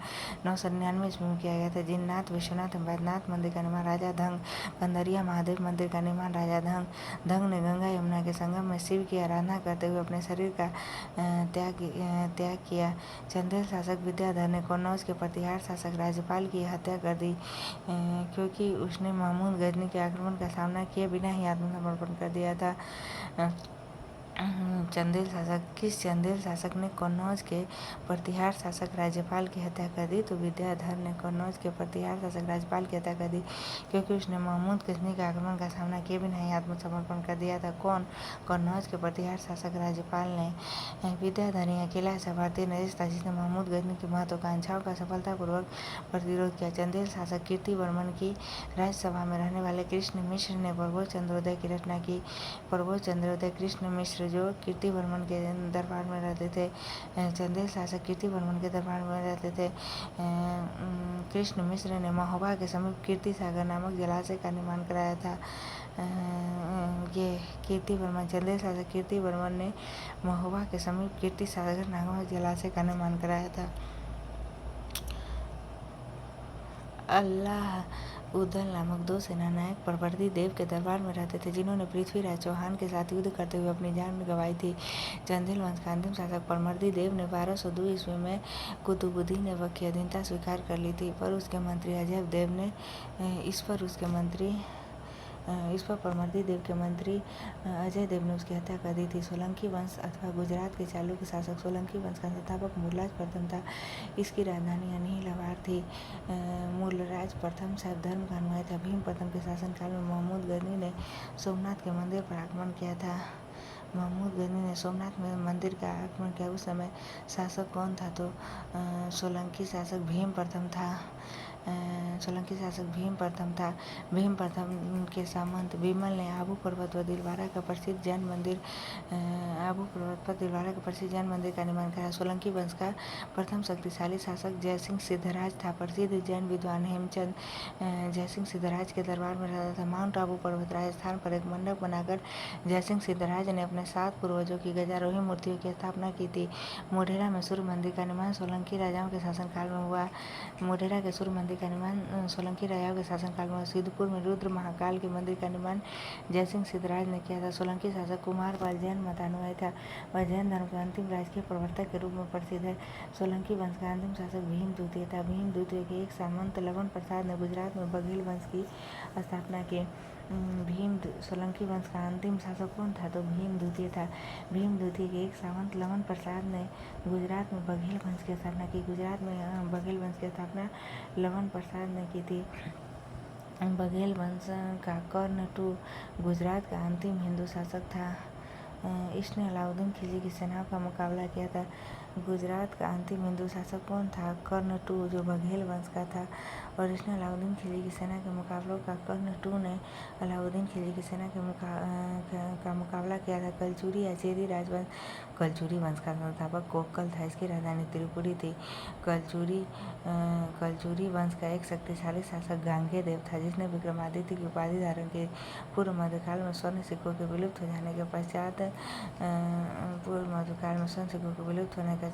था। जिननाथ, विश्वनाथ एवं वैद्यनाथ मंदिर का निर्माण राजा धंग। कंदरिया महादेव मंदिर का निर्माण राजा धंग ने गंगा यमुना के संगम में शिव की आराधना करते हुए अपने शरीर का त्याग किया। चंदेल शासक विद्याधर ने कन्नौज के प्रतिहार शासक राज्यपाल की हत्या कर दी, क्योंकि उसने महमूद गजनी के आक्रमण का सामना किए बिना ही आत्मसमर्पण कर दिया था। किस चंदेल शासक ने कन्नौज के प्रतिहार शासक राज्यपाल की हत्या कर दी? तो विद्याधर ने कन्नौज के प्रतिहार शासक राज्यपाल की हत्या कर दी, क्योंकि उसने महमूद गजनी के आक्रमण का सामना किए बिना ही आत्मसमर्पण कर दिया था। कौन? कन्नौज के प्रतिहार शासक राज्यपाल ने। विद्याधर ही अकेला ऐसा भारतीय नरेश था जिसने महमूद गजनी की महत्वाकांक्षाओं का सफलतापूर्वक प्रतिरोध किया। चंदेल शासक कीर्तिवर्मन की राज्यसभा में रहने वाले कृष्ण मिश्र ने प्रबोध चंद्रोदय की रचना की। प्रबोध चंद्रोदय कृष्ण मिश्र जो कीर्तिवर्मन के दरबार में रहते थे, चंदेल शासक कीर्तिवर्मन के दरबार में रहते थे। कृष्ण मिश्र ने महोबा के समीप कीर्ति सागर नामक जलाशय का निर्माण कराया था। ये कीर्तिवर्मन चंदेल शासक कीर्तिवर्मन ने महोबा के समीप कीर्ति सागर नामक जलाशय का निर्माण कराया था। अल्लाह उदल नामक 2 सेनानायक परवर्ती देव के दरबार में रहते थे, जिन्होंने पृथ्वीराज चौहान के साथ युद्ध करते हुए अपनी जान गंवाई थी। चंदेल वंश का अंतिम शासक परमर्दी देव ने 1202 ईस्वी में कुतुबुद्दीन ऐबक की अधीनता स्वीकार कर ली थी, पर उसके मंत्री अजय देव ने इस पर परमर्दी देव के मंत्री अजय देव ने उसकी हत्या कर दी थी। सोलंकी वंश अथवा गुजरात के चालुक्य शासक सोलंकी वंश का संस्थापक मूलराज प्रथम था। इसकी राजधानी अनिलवाड़ थी। मूलराज प्रथम शैव धर्म का अनुयायी था। भीम प्रथम के शासनकाल में महमूद गजनी ने सोमनाथ के मंदिर पर आक्रमण किया था। महमूद गजनी ने सोमनाथ में मंदिर का आक्रमण किया। उस समय शासक कौन था? तो सोलंकी शासक भीम प्रथम था। भीम प्रथम के सामंत विमल ने आबू पर्वत पर दिलवारा का प्रसिद्ध जैन मंदिर का निर्माण कराया। सोलंकी वंश का प्रथम शक्तिशाली शासक जयसिंह सिद्धराज था। प्रसिद्ध जैन विद्वान हेमचंद जयसिंह सिद्धराज के दरबार में रहता था। माउंट आबू पर्वत राजस्थान पर एक मंडप बनाकर जयसिंह सिद्धराज ने अपने 7 पूर्वजों की गजारोही मूर्तियों की स्थापना की थी। मोढेरा में सूर्य मंदिर का निर्माण सोलंकी राजाओं के शासनकाल में हुआ। सिद्धपुर में रुद्र महाकाल के मंदिर का निर्माण जयसिंह सिद्धराज ने किया था। सोलंकी शासक कुमारपाल जैन मतानुयायी था। वह जैन धर्म के अंतिम राजकीय प्रवर्तक के रूप में प्रसिद्ध है। सोलंकी वंश का अंतिम शासक भीम द्वितीय था। भीम द्वितीय के एक सामंत लवण प्रसाद ने गुजरात में बघेल वंश की स्थापना की। सोलंकी वंश का अंतिम शासक कौन था? तो भीम द्वितीय था। भीम द्वितीय के एक सामंत लवण प्रसाद ने गुजरात में बघेल वंश की स्थापना की। गुजरात में बघेल वंश की स्थापना लवण प्रसाद ने की थी। बघेल वंश का कर्ण टू गुजरात का अंतिम हिंदू शासक था। इसने अलाउद्दीन खिलजी की सेनाओं का मुकाबला किया था। गुजरात का अंतिम हिंदू शासक कौन था? कर्ण टू, जो बघेल वंश का था। और इसने अलाउद्दीन खिलजी की सेना के मुकाबलों का कर्ण टू ने अलाउद्दीन खिलजी की सेना का मुकाबला किया था। कलचुरी या चेदी राजवंश, कलचुरी वंश का संस्थापक कोक्कल था। इसकी राजधानी त्रिपुरी थी। कलचुरी वंश का एक शक्तिशाली शासक गांगेय था, जिसने विक्रमादित्य की उपाधि धारण की। पूर्व मध्यकाल में स्वर्ण सिक्कों के विलुप्त हो जाने के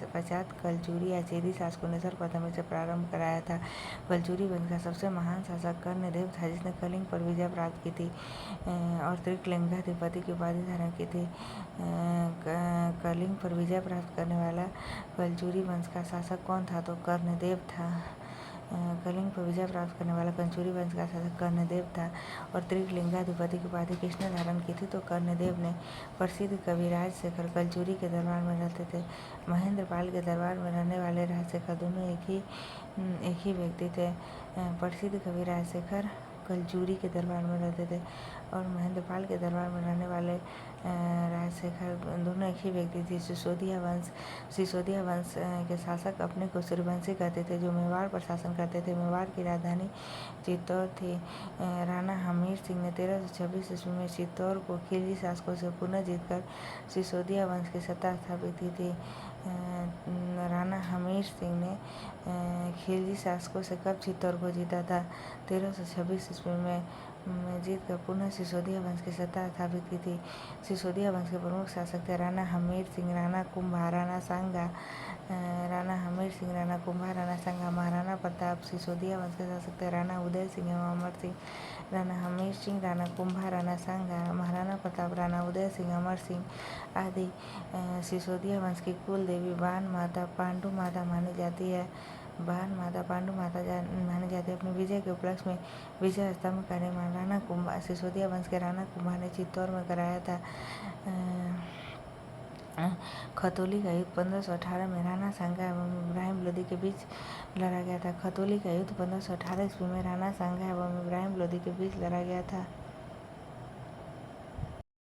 पश्चात कलचुरी या चेदी शासकों ने सर्वप्रथम इसे प्रारंभ कराया था। कलचुरी वंश का सबसे महान शासक कर्णदेव था, जिसने कलिंग पर विजय प्राप्त की थी और त्रिकलिंगाधिपति की उपाधि धारण की थी। कलिंग पर विजय प्राप्त करने वाला कलचुरी वंश का शासक कौन था? तो कर्णदेव था। कलिंग पर विजय प्राप्त करने वाला कलचुरी वंश का शासक कर्णदेव था। और त्रिकलिंगाधिपति की उपाधि किसने धारण की थी? तो कर्णदेव ने। प्रसिद्ध कवि राजशेखर कलचुरी के दरबार में रहते थे। महेंद्रपाल के दरबार में रहने वाले राजशेखर दोनों एक ही व्यक्ति थे। प्रसिद्ध कवि राजशेखर कलचुरी के दरबार में रहते थे और महेंद्रपाल के दरबार में रहने वाले राजशेखर दोनों एक ही व्यक्ति थे। सिसोदिया वंश के शासक अपने को सूर्यवंशी कहते थे, जो मेवाड़ पर शासन करते थे। मेवाड़ की राजधानी चित्तौड़ थी। राणा हमीर सिंह ने 1326 ईस्वी में चित्तौड़ को खिलजी शासकों से पुनः जीतकर सिसोदिया वंश की सत्ता स्थापित की थी। राणा हमीर सिंह ने खिलजी शासकों से कब चित्तौड़ को जीता था? 1326 ईस्वी में जीतकर पुनः सिसोदिया वंश की सत्ता स्थापित की थी। सिसोदिया वंश के प्रमुख शासक थे राणा हमीर सिंह, राणा कुंभा, राणा सांगा। राणा हमीर सिंह, राणा कुंभा, राणा सांगा। महाराणा प्रताप सिसोदिया वंश के शासक थे। राणा उदय सिंह एवं अमर सिंह। राणा हमीर सिंह, राणा कुंभा, राणा सांगा, महाराणा प्रताप, राणा उदय सिंह, अमर सिंह आदि सिसोदिया वंश की कुल देवी बाण माता पांडु माता मानी जाती है। अपनी विजय के उपलक्ष्य में विजय स्तंभ का निर्माण राणा कुंभा, सिसोदिया वंश के राणा कुंभा ने चित्तौड़ में कराया था। खतौली का युद्ध 1518 में राणा सांगा एवं इब्राहिम लोदी के बीच लड़ा गया था। खतौली का युद्ध 1518 ईस्वी में राणा सांगा एवं इब्राहिम लोदी के बीच लड़ा गया था।